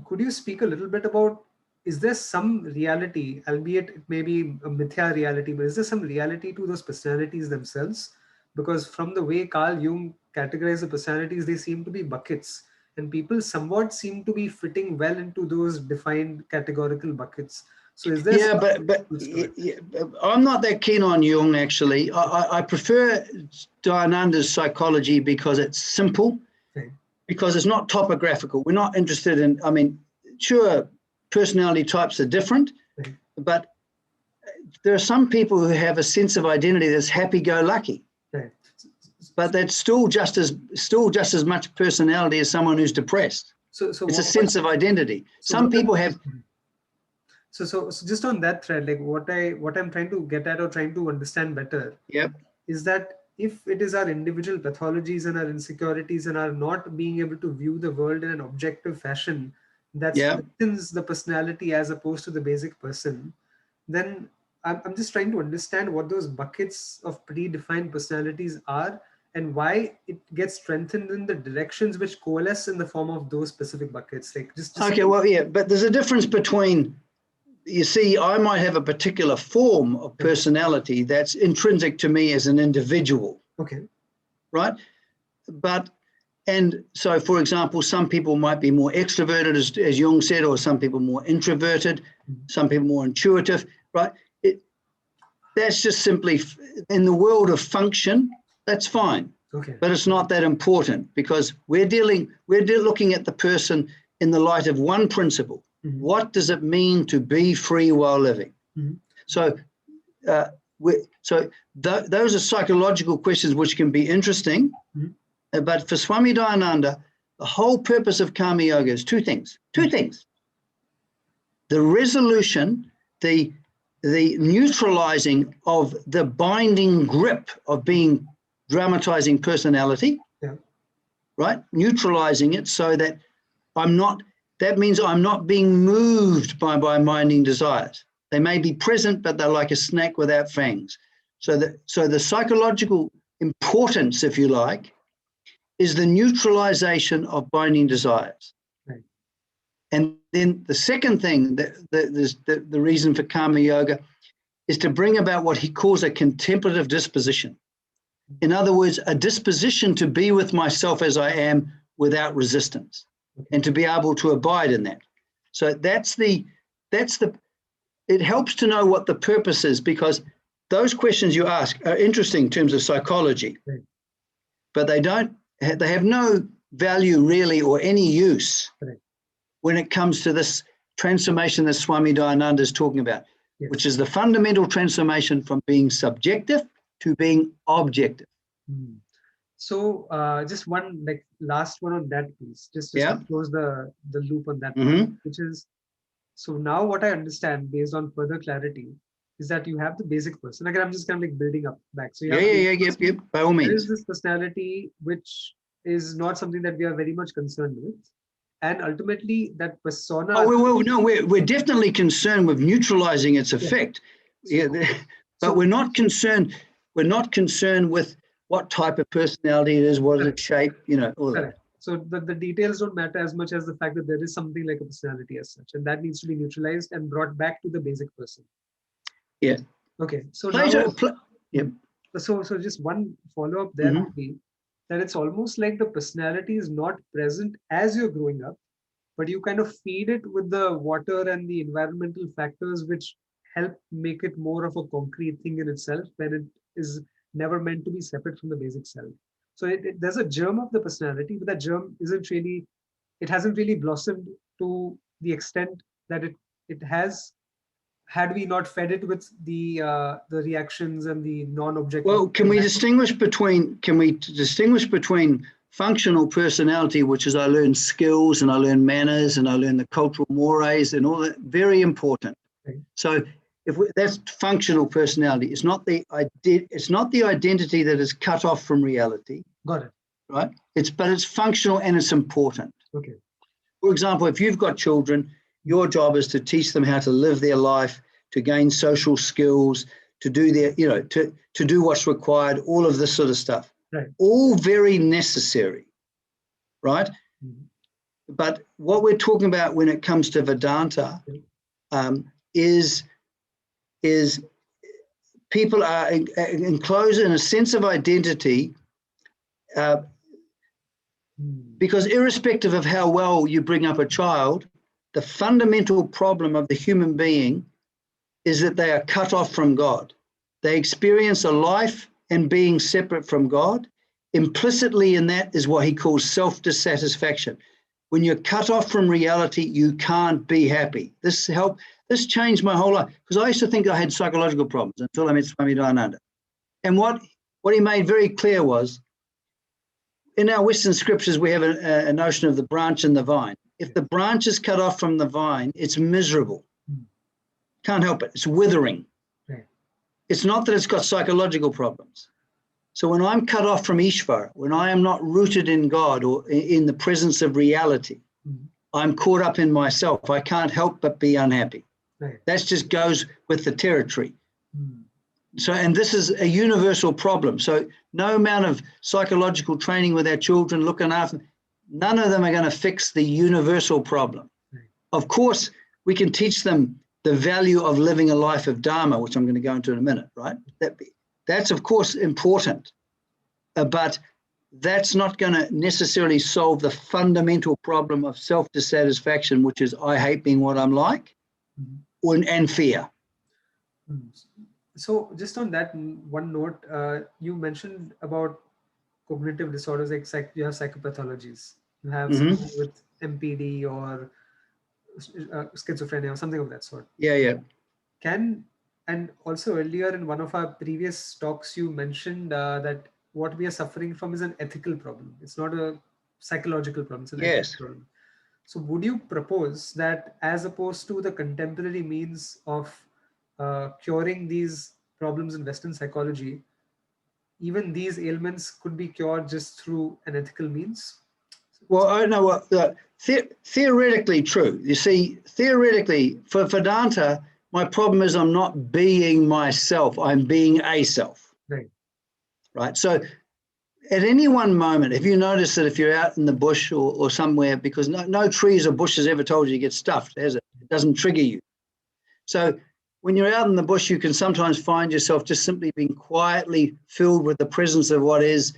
could you speak a little bit about, is there some reality, albeit it may be a mithya reality, but is there some reality to those personalities themselves? Because from the way Carl Jung categorized the personalities, they seem to be buckets, and people somewhat seem to be fitting well into those defined categorical buckets. So is there? Yeah, but I'm not that keen on Jung, actually. I prefer Dayananda's psychology because it's simple, because it's not topographical. We're not interested in, sure, personality types are different, but there are some people who have a sense of identity that's happy-go-lucky, but that's still just as much personality as someone who's depressed. So it's a sense of identity. Some people have. So just on that thread, like what I'm trying to get at or trying to understand better, is that if it is our individual pathologies and our insecurities and our not being able to view the world in an objective fashion that strengthens the personality as opposed to the basic person, then I'm just trying to understand what those buckets of predefined personalities are and why it gets strengthened in the directions which coalesce in the form of those specific buckets. Like Okay, well, yeah, but there's a difference between, you see, I might have a particular form of personality that's intrinsic to me as an individual. Okay. Right? And so, for example, some people might be more extroverted, as Jung said, or some people more introverted, some people more intuitive, right? That's just simply, in the world of function, that's fine. Okay. But it's not that important, because we're looking at the person in the light of one principle. What does it mean to be free while living? So those are psychological questions which can be interesting, But for Swami Dayananda, the whole purpose of Karma Yoga is two things. The resolution, the neutralizing of the binding grip of being dramatizing personality, right? Neutralizing it so that that means I'm not being moved by minding desires. They may be present, but they're like a snake without fangs. So the psychological importance, if you like, is the neutralization of binding desires. Right. And then the second thing, the reason for Karma Yoga is to bring about what he calls a contemplative disposition. In other words, a disposition to be with myself as I am without resistance, and to be able to abide in that. So it helps to know what the purpose is, because those questions you ask are interesting in terms of psychology, but they have no value really or any use when it comes to this transformation that Swami Dayananda is talking about, which is the fundamental transformation from being subjective to being objective. So just one last one on that piece, just to close the loop on that one, which is, so now what I understand based on further clarity is that you have the basic person. Again, I'm just kind of building up back. So By all means. There is this personality which is not something that we are very much concerned with. And ultimately that persona. We're definitely concerned with neutralizing its effect. But we're not concerned with what type of personality it is, what is its shape, all that. So the details don't matter as much as the fact that there is something like a personality as such, and that needs to be neutralized and brought back to the basic person. Yeah. Okay. So So just one follow-up there would be that it's almost like the personality is not present as you're growing up, but you kind of feed it with the water and the environmental factors which help make it more of a concrete thing in itself, when it is never meant to be separate from the basic self. So there's a germ of the personality, but that germ hasn't really blossomed to the extent that it has, had we not fed it with the reactions and the non-objective. Well, can we distinguish between functional personality, which is I learn skills and I learn manners and I learn the cultural mores and all that, very important. So that's functional personality. It's not the identity that is cut off from reality. Got it. Right? But it's functional and it's important. Okay. For example, if you've got children, your job is to teach them how to live their life, to gain social skills, to do to do what's required, all of this sort of stuff. Right. All very necessary, right? But what we're talking about when it comes to Vedanta is people are enclosed in a sense of identity, because irrespective of how well you bring up a child, the fundamental problem of the human being is that they are cut off from God. They experience a life and being separate from God. Implicitly in that is what he calls self-dissatisfaction. When you're cut off from reality, you can't be happy. This changed my whole life, because I used to think I had psychological problems until I met Swami Dayananda. And what he made very clear was, in our Western scriptures, we have a notion of the branch and the vine. If the branch is cut off from the vine, it's miserable. Can't help it. It's withering. Right. It's not that it's got psychological problems. So when I'm cut off from Ishvara, when I am not rooted in God or in the presence of reality, I'm caught up in myself. I can't help but be unhappy. Right. That just goes with the territory. So, and this is a universal problem. So no amount of psychological training with our children, looking after them, none of them are going to fix the universal problem. Right. Of course, we can teach them the value of living a life of Dharma, which I'm going to go into in a minute, right? That's of course important, but that's not going to necessarily solve the fundamental problem of self-dissatisfaction, which is I hate being what I'm like, and fear. So just on that one note, you mentioned about cognitive disorders, like you have psychopathologies. You have something with MPD or schizophrenia or something of that sort. Yeah. And also earlier in one of our previous talks, you mentioned that what we are suffering from is an ethical problem. It's not a psychological problem. It's an Yes. ethical problem. So would you propose that, as opposed to the contemporary means of curing these problems in Western psychology, even these ailments could be cured just through an ethical means? Well, I know what theoretically true. You see, theoretically, for Vedanta, my problem is I'm not being myself. I'm being a self. Right. Right. So at any one moment, if you notice that if you're out in the bush or somewhere, because no trees or bushes ever told you to get stuffed, has it? It doesn't trigger you. So when you're out in the bush, you can sometimes find yourself just simply being quietly filled with the presence of what is,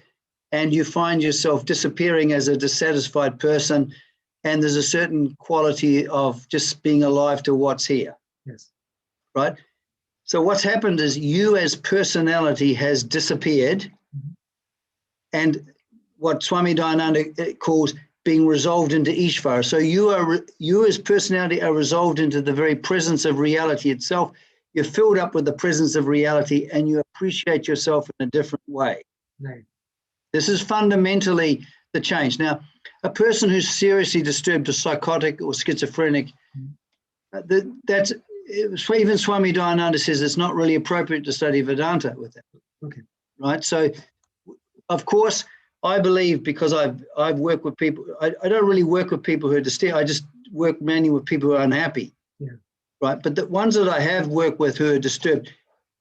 and you find yourself disappearing as a dissatisfied person, and there's a certain quality of just being alive to what's here. Yes. Right? So what's happened is you as personality has disappeared, and what Swami Dayananda calls being resolved into Ishvara. So you as personality are resolved into the very presence of reality itself. You're filled up with the presence of reality, and you appreciate yourself in a different way. Right. This is fundamentally the change. Now, a person who's seriously disturbed or psychotic or schizophrenic, that's even Swami Dayananda says it's not really appropriate to study Vedanta with that. Okay. Right. So, of course, I believe, because I've worked with people, I don't really work with people who are disturbed. I just work mainly with people who are unhappy. Yeah. Right. But the ones that I have worked with who are disturbed,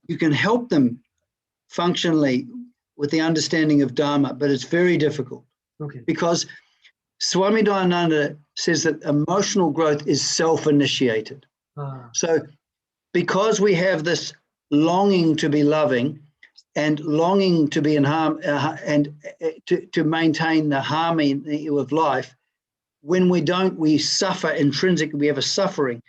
you can help them functionally with the understanding of Dharma, but it's very difficult. Okay. Because Swami Dayananda says that emotional growth is self-initiated. So because we have this longing to be loving and longing to be in harm and to maintain the harmony of life, when we don't, we suffer intrinsically, we have a suffering.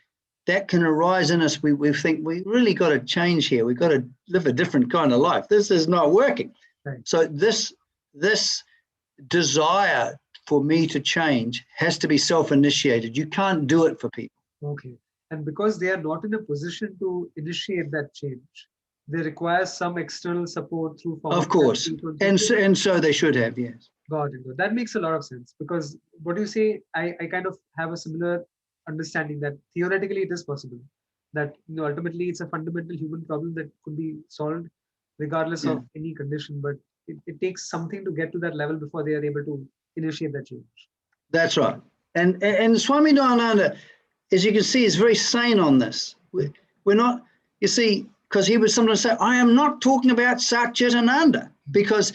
That can arise in us. We think we really got to change here. We've got to live a different kind of life. This is not working. Right. So this desire for me to change has to be self-initiated. You can't do it for people. Okay. And because they are not in a position to initiate that change, they require some external support through form Of course. And so they should have, yes. Got it. That makes a lot of sense, because what you say, I kind of have a similar understanding that theoretically it is possible, that ultimately it's a fundamental human problem that could be solved regardless of any condition, but it takes something to get to that level before they are able to initiate that change. That's right. And Swami Dayananda, as you can see, is very sane on this. We're not, you see, because he would sometimes say, I am not talking about Satchitananda, because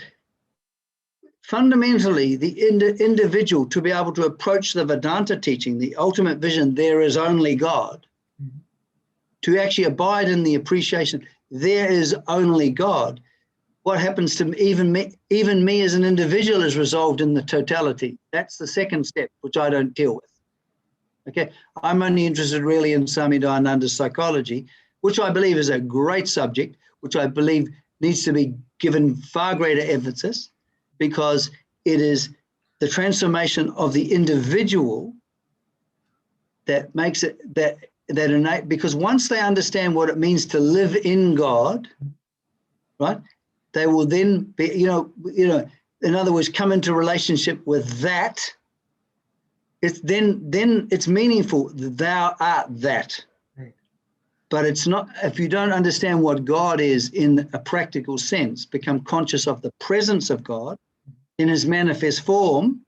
fundamentally the individual, to be able to approach the Vedanta teaching, the ultimate vision, there is only God, to actually abide in the appreciation, there is only God. What happens to even me as an individual is resolved in the totality. That's the second step, which I don't deal with. Okay, I'm only interested really in Swami Dayananda's psychology, which I believe is a great subject, which I believe needs to be given far greater emphasis, because it is the transformation of the individual that makes it that innate. Because once they understand what it means to live in God, right, they will then be, in other words, come into relationship with that. It's then it's meaningful. Thou art that. Right. But it's not, if you don't understand what God is in a practical sense, become conscious of the presence of God in his manifest form,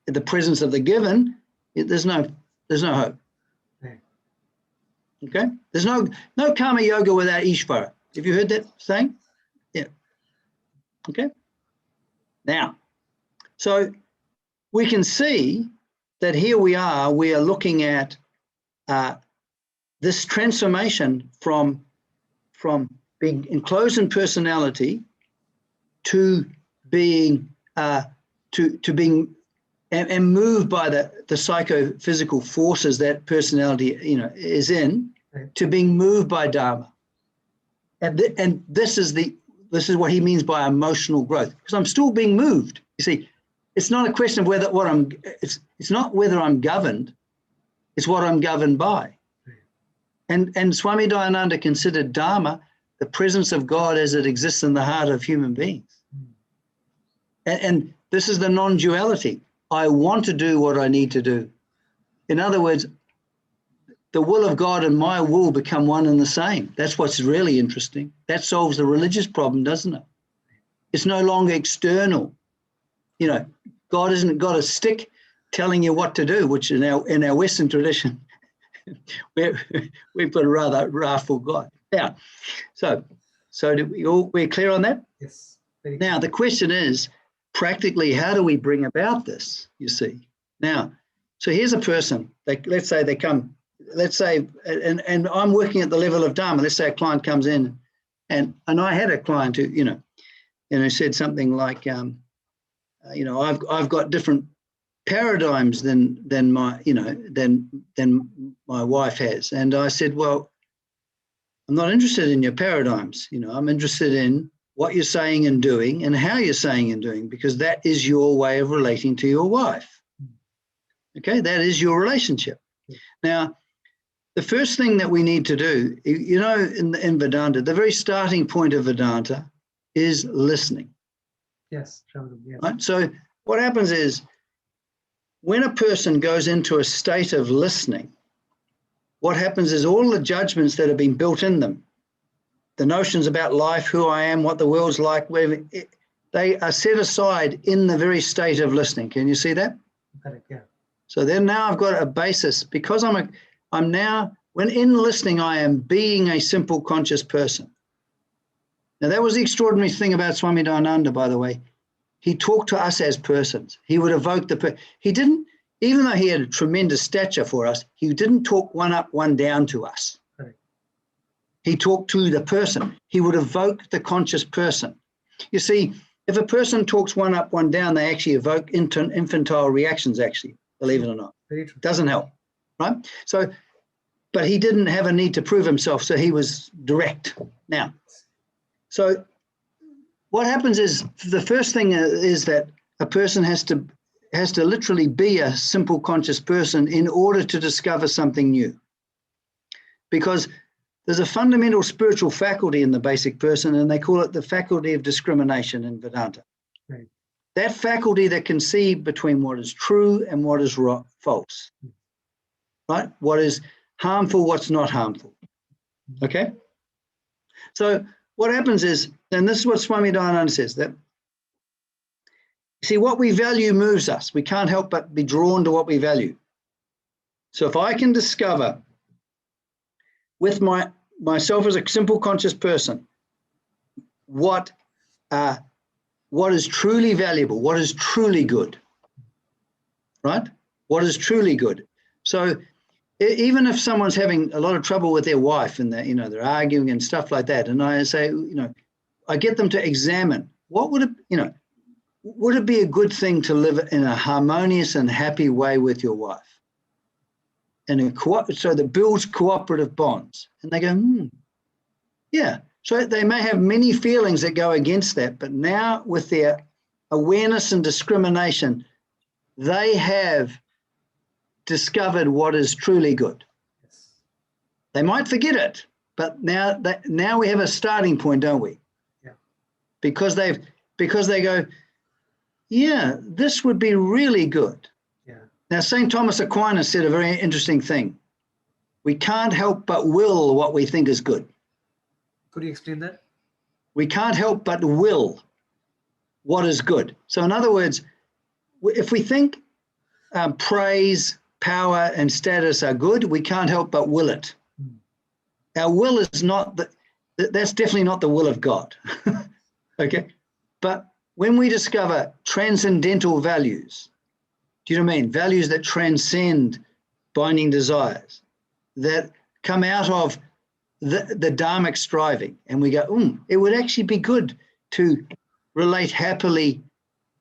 the presence of the given, there's no hope. Right. Okay? There's no karma yoga without Ishvara. Have you heard that saying? Yeah. Okay? Now, so we can see that here we are looking at this transformation from being enclosed in personality to being to being and moved by the psychophysical forces that personality is in, right, to being moved by Dharma. And this is what he means by emotional growth, because I'm still being moved. You see, it's not a question of it's not whether I'm governed, it's what I'm governed by. And Swami Dayananda considered Dharma the presence of God as it exists in the heart of human beings. And this is the non-duality. I want to do what I need to do. In other words, the will of God and my will become one and the same. That's what's really interesting. That solves the religious problem, doesn't it? It's no longer external. You know, God hasn't got a stick telling you what to do, which in our Western tradition, we've got a rather wrathful God. Yeah. So we're clear on that? Yes. Now, the question is, practically, how do we bring about this, you see? Now, so here's a person, let's say they come, and I'm working at the level of Dharma. Let's say a client comes in, and I had a client who said something like, I've got different paradigms than my wife has. And I said, well, I'm not interested in your paradigms. I'm interested in what you're saying and doing and how you're saying and doing, because that is your way of relating to your wife. Okay, that is your relationship. Now, the first thing that we need to do, in Vedanta, the very starting point of Vedanta is listening. Yes, yes. Right? So what happens is, when a person goes into a state of listening, what happens is all the judgments that have been built in them, the notions about life, who I am, what the world's like, they are set aside in the very state of listening. Can you see that? Correct, yeah. So then now I've got a basis, because I'm now, when in listening, I am being a simple conscious person. Now that was the extraordinary thing about Swami Dayananda, by the way. He talked to us as persons. He would evoke he didn't, even though he had a tremendous stature for us, he didn't talk one up, one down to us. Correct. He talked to the person. He would evoke the conscious person. You see, if a person talks one up, one down, they actually evoke infantile reactions, actually, believe it or not. Very true. Doesn't help, right? So, but he didn't have a need to prove himself, so he was direct. Now, so what happens is, the first thing is that a person has to literally be a simple conscious person in order to discover something new. Because there's a fundamental spiritual faculty in the basic person, and they call it the faculty of discrimination in Vedanta. Right. That faculty that can see between what is true and what is false, right? What is harmful, what's not harmful, okay? So what happens is, and this is what Swami Dayananda says, that, see, what we value moves us. We can't help but be drawn to what we value. So if I can discover with myself as a simple conscious person, what is truly valuable, what is truly good, right? What is truly good. So even if someone's having a lot of trouble with their wife and they're arguing and stuff like that, and I say, I get them to examine, what would it be a good thing to live in a harmonious and happy way with your wife? And so that builds cooperative bonds. And they go, yeah. So they may have many feelings that go against that, but now with their awareness and discrimination, they have discovered what is truly good. Yes. They might forget it, but now we have a starting point, don't we? Yeah. Because they go, yeah, this would be really good. Yeah. Now, St. Thomas Aquinas said a very interesting thing. We can't help but will what we think is good. Could you explain that? We can't help but will what is good. So in other words, if we think praise, power, and status are good, we can't help but will it. Our will is not, that's definitely not the will of God. Okay? But when we discover transcendental values, do you know what I mean? Values that transcend binding desires, that come out of the dharmic striving, and we go, it would actually be good to relate happily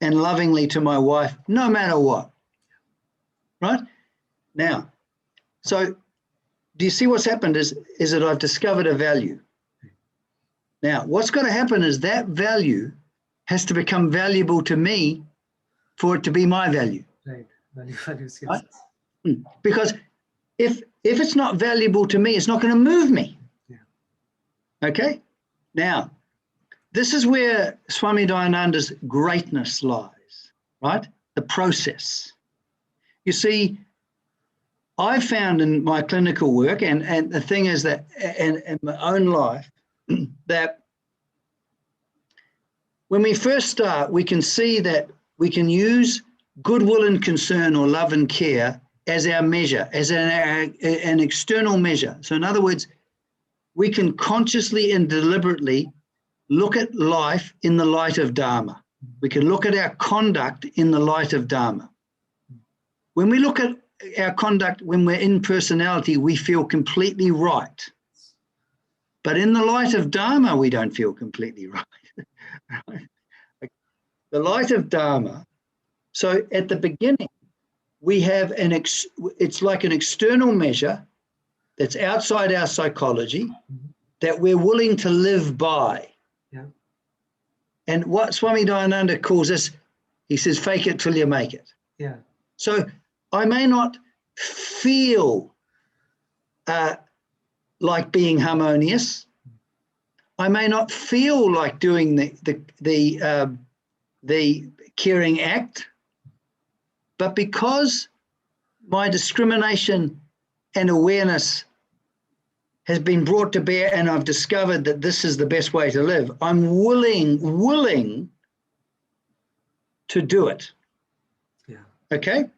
and lovingly to my wife, no matter what, right? Now, so do you see what's happened is that I've discovered a value. Now, what's going to happen is that value has to become valuable to me for it to be my value. Right, values, yes. Right? Because if it's not valuable to me, it's not going to move me. Yeah. Okay? Now, this is where Swami Dayananda's greatness lies, right? The process. You see, I found in my clinical work, and the thing is that in my own life, that when we first start, we can see that we can use goodwill and concern or love and care as our measure, as an external measure. So in other words, we can consciously and deliberately look at life in the light of Dharma. We can look at our conduct in the light of Dharma. When we look at our conduct when we're in personality, we feel completely right. But in the light of Dharma, we don't feel completely right. The light of Dharma. So at the beginning, we have it's like an external measure that's outside our psychology that we're willing to live by. Yeah. And what Swami Dayananda calls this, he says, fake it till you make it. Yeah. So I may not feel like being harmonious. I may not feel like doing the caring act, but because my discrimination and awareness has been brought to bear and I've discovered that this is the best way to live, I'm willing to do it. Yeah. Okay?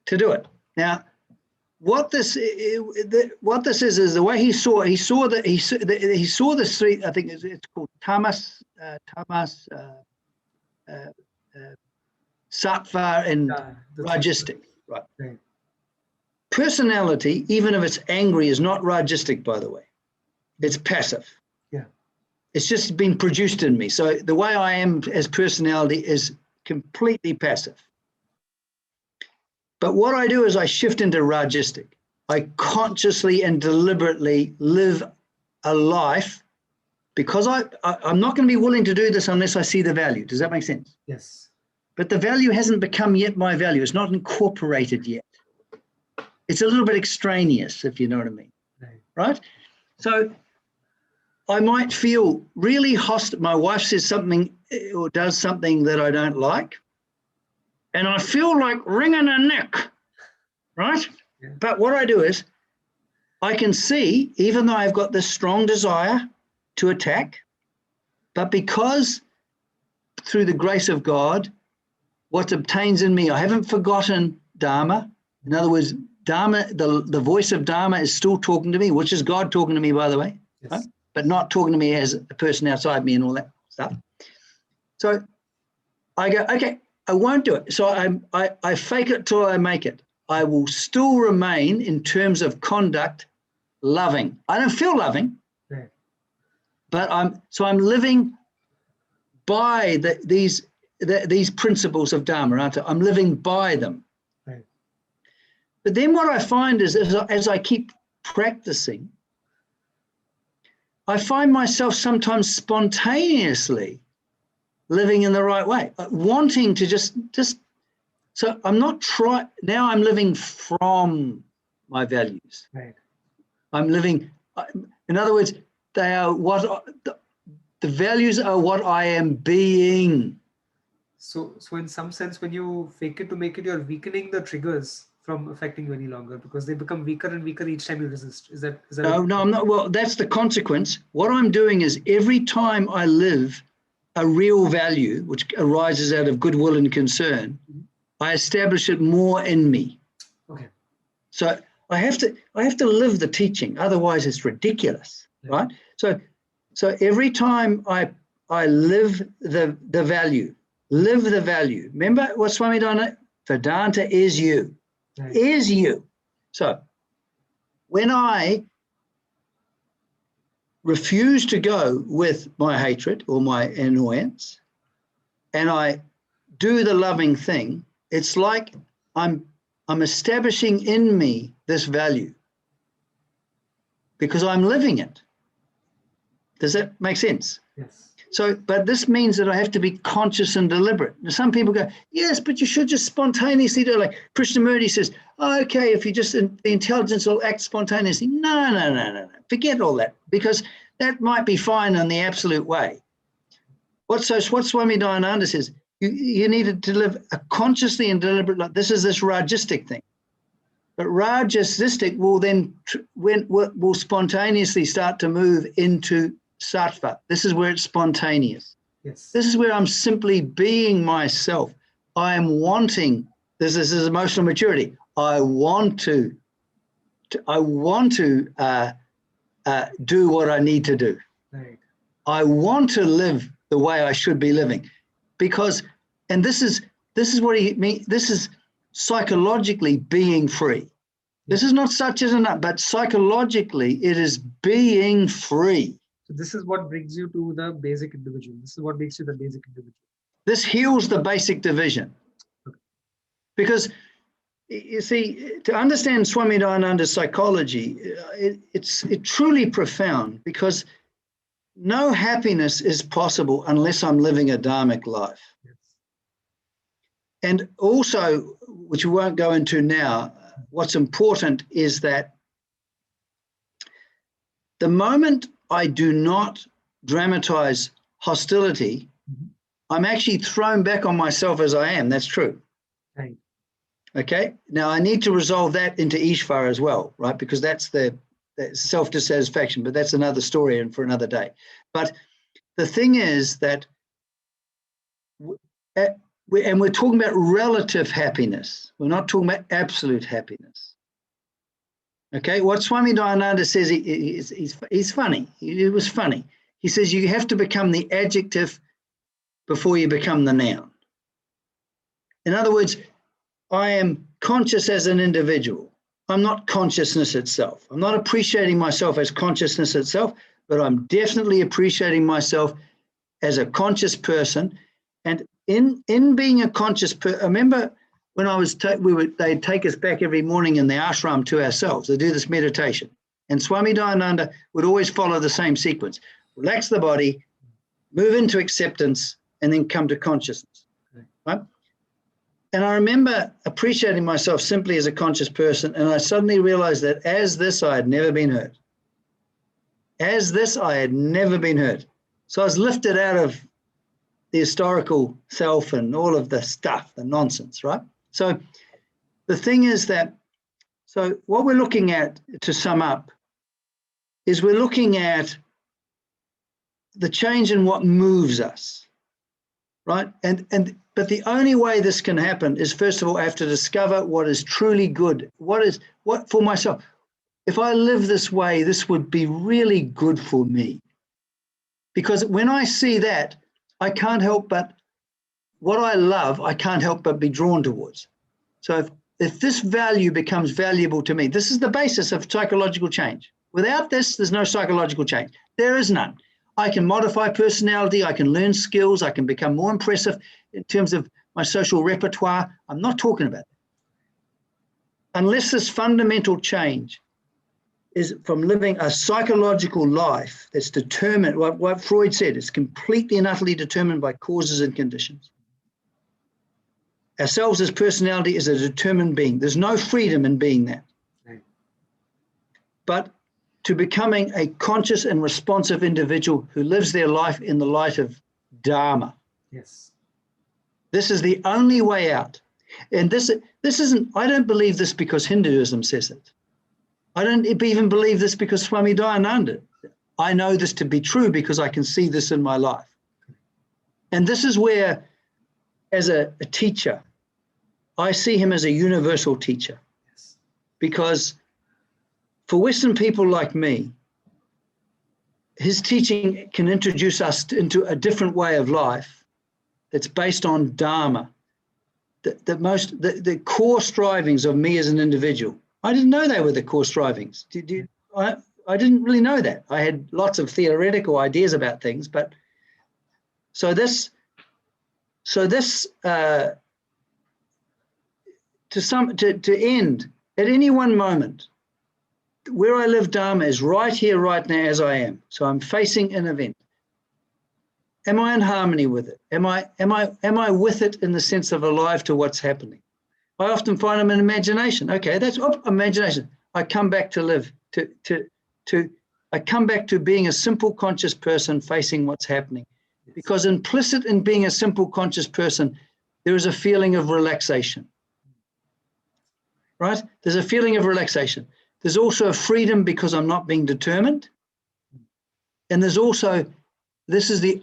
To do it. Now, what this is the way he saw the three. I think it's called tamas, sattva, and rajasic. Right. Personality, even if it's angry, is not rajasic, by the way. It's passive. Yeah. It's just been produced in me. So the way I am as personality is completely passive. But what I do is I shift into rajasic. I consciously and deliberately live a life because I'm not going to be willing to do this unless I see the value. Does that make sense? Yes. But the value hasn't become yet my value. It's not incorporated yet. It's a little bit extraneous, if you know what I mean. Right? So I might feel really hostile. My wife says something or does something that I don't like, and I feel like wringing her neck, right? Yeah. But what I do is I can see, even though I've got this strong desire to attack, but because through the grace of God, what obtains in me, I haven't forgotten Dharma. In other words, Dharma, the voice of Dharma is still talking to me, which is God talking to me, by the way, Yes. right? But not talking to me as a person outside me and all that stuff. So I go, okay, I won't do it. So I fake it till I make it. I will still remain in terms of conduct loving. I don't feel loving, Right. but I'm living by these principles of Dharma, aren't I? I'm living by them. Right. But then what I find is as I keep practicing, I find myself sometimes spontaneously living in the right way, wanting to just so I'm not trying. Now I'm living from my values. Right. I'm living, in other words, they are what the values are what I am being. So in some sense, when you fake it to make it, you're weakening the triggers from affecting you any longer because they become weaker and weaker each time you resist. Is that? No, I'm not. Well, that's the consequence. What I'm doing is every time I live a real value, which arises out of goodwill and concern, I establish it more in me. Okay. So I have to live the teaching. Otherwise, it's ridiculous, right? So every time I live the value, live the value. Remember what Swami Dayananda? Vedanta is you. Right. Is you. So when I refuse to go with my hatred or my annoyance, and I do the loving thing, it's like I'm establishing in me this value because I'm living it. Does that make sense? Yes. So, but this means that I have to be conscious and deliberate. Now, some people go, yes, but you should just spontaneously do it. Like Krishnamurti says, oh, okay, if you just, the intelligence will act spontaneously. No. Forget all that, because that might be fine in the absolute way. What Swami Dayananda says, you needed to live a consciously and deliberate life. This is this rajastic thing. But rajasistic will then will spontaneously start to move into sattva. This is where it's spontaneous. Yes. This is where I'm simply being myself. I am wanting. This is emotional maturity. I want to do what I need to do. Right. I want to live the way I should be living, because, and this is what he means. This is psychologically being free. This is not such as enough, but psychologically it is being free. So this is what brings you to the basic individual. This is what makes you the basic individual. This heals the basic division. Because you see, to understand Swami Dayananda's psychology, it's truly profound, because no happiness is possible unless I'm living a dharmic life. Yes. And also, which we won't go into now, what's important is that the moment I do not dramatize hostility, I'm actually thrown back on myself as I am. That's true. Right. Okay. Now I need to resolve that into Ishvara as well, right? Because that's the self-dissatisfaction, but that's another story and for another day. But the thing is that, and we're talking about relative happiness. We're not talking about absolute happiness. Okay. What Swami Dayananda says, he's funny. It was funny. He says you have to become the adjective before you become the noun. In other words, I am conscious as an individual. I'm not consciousness itself. I'm not appreciating myself as consciousness itself, but I'm definitely appreciating myself as a conscious person. And in being a conscious person, I remember when I was, they'd take us back every morning in the ashram to ourselves. They do this meditation. And Swami Dayananda would always follow the same sequence. Relax the body, move into acceptance, and then come to consciousness, right? And I remember appreciating myself simply as a conscious person, and I suddenly realized that as this, I had never been hurt. As this, I had never been hurt. So I was lifted out of the historical self and all of the stuff, the nonsense, right? So the thing is that, so what we're looking at, to sum up, is we're looking at the change in what moves us. Right? But the only way this can happen is, first of all, I have to discover what is truly good. What for myself. If I live this way, this would be really good for me. Because when I see that, I can't help but, what I love, I can't help but be drawn towards. So if this value becomes valuable to me, this is the basis of psychological change. Without this, there's no psychological change. There is none. I can modify personality, I can learn skills, I can become more impressive in terms of my social repertoire. I'm not talking about that. Unless this fundamental change is from living a psychological life that's determined, what Freud said, it's completely and utterly determined by causes and conditions. Ourselves as personality is a determined being. There's no freedom in being that. Right. But to becoming a conscious and responsive individual who lives their life in the light of Dharma. Yes. This is the only way out. And this isn't, I don't believe this because Hinduism says it. I don't even believe this because Swami Dayananda. I know this to be true because I can see this in my life. And this is where, as a teacher, I see him as a universal teacher. Yes. Because for Western people like me, his teaching can introduce us into a different way of life that's based on Dharma, the core strivings of me as an individual. I didn't know they were the core strivings. I didn't really know that. I had lots of theoretical ideas about things, but to end at any one moment, where I live Dharma is right here, right now, as I am. So I'm facing an event. Am I in harmony with it? Am I with it in the sense of alive to what's happening? I often find I'm in imagination. Okay, that's imagination. I come back to live, I come back to being a simple conscious person facing what's happening. because implicit in being a simple conscious person, there is a feeling of relaxation, right? There's a feeling of relaxation. There's also a freedom because I'm not being determined. And there's also, this is the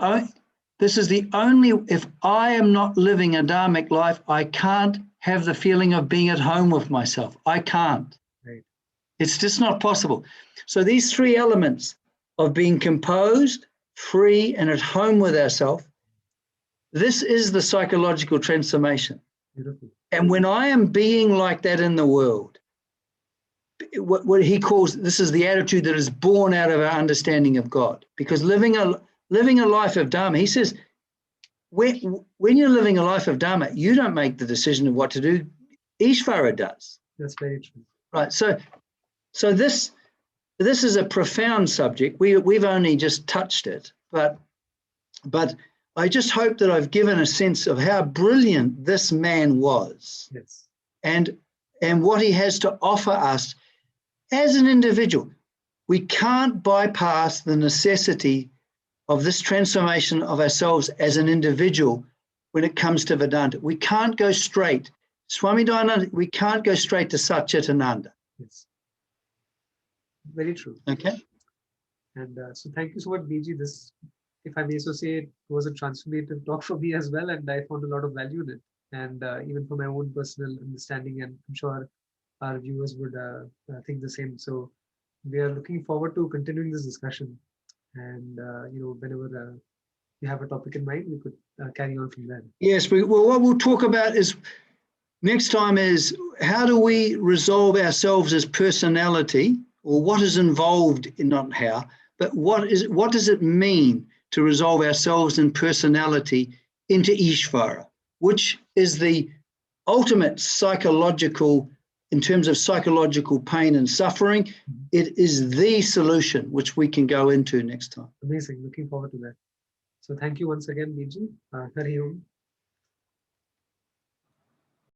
only, if I am not living a dharmic life, I can't have the feeling of being at home with myself. I can't. Right. It's just not possible. So these three elements of being composed, free, and at home with ourselves, this is the psychological transformation. Beautiful. And when I am being like that in the world, what he calls, this is the attitude that is born out of our understanding of God. Because living a life of Dharma, he says, when you're living a life of Dharma, you don't make the decision of what to do. Ishvara does. That's very true. Right. So this is a profound subject. We've only just touched it, but I just hope that I've given a sense of how brilliant this man was. Yes. And what he has to offer us as an individual. We can't bypass the necessity of this transformation of ourselves as an individual when it comes to Vedanta. We can't go straight. Swami Dayananda, we can't go straight to Satchitananda. Yes. Very true. Okay. And so thank you so much, Biji. This, if I may so say, it was a transformative talk for me as well, and I found a lot of value in it. And even for my own personal understanding, and I'm sure our viewers would think the same. So we are looking forward to continuing this discussion. And whenever you have a topic in mind, we could carry on from there. Yes. Well, what we'll talk about is next time is how do we resolve ourselves as personality, or what is involved in, not how, but what does it mean to resolve ourselves in personality into Ishvara, which is the ultimate psychological, in terms of psychological pain and suffering, it is the solution which we can go into next time. Amazing. Looking forward to that. So thank you once again, Biji. Hari Om.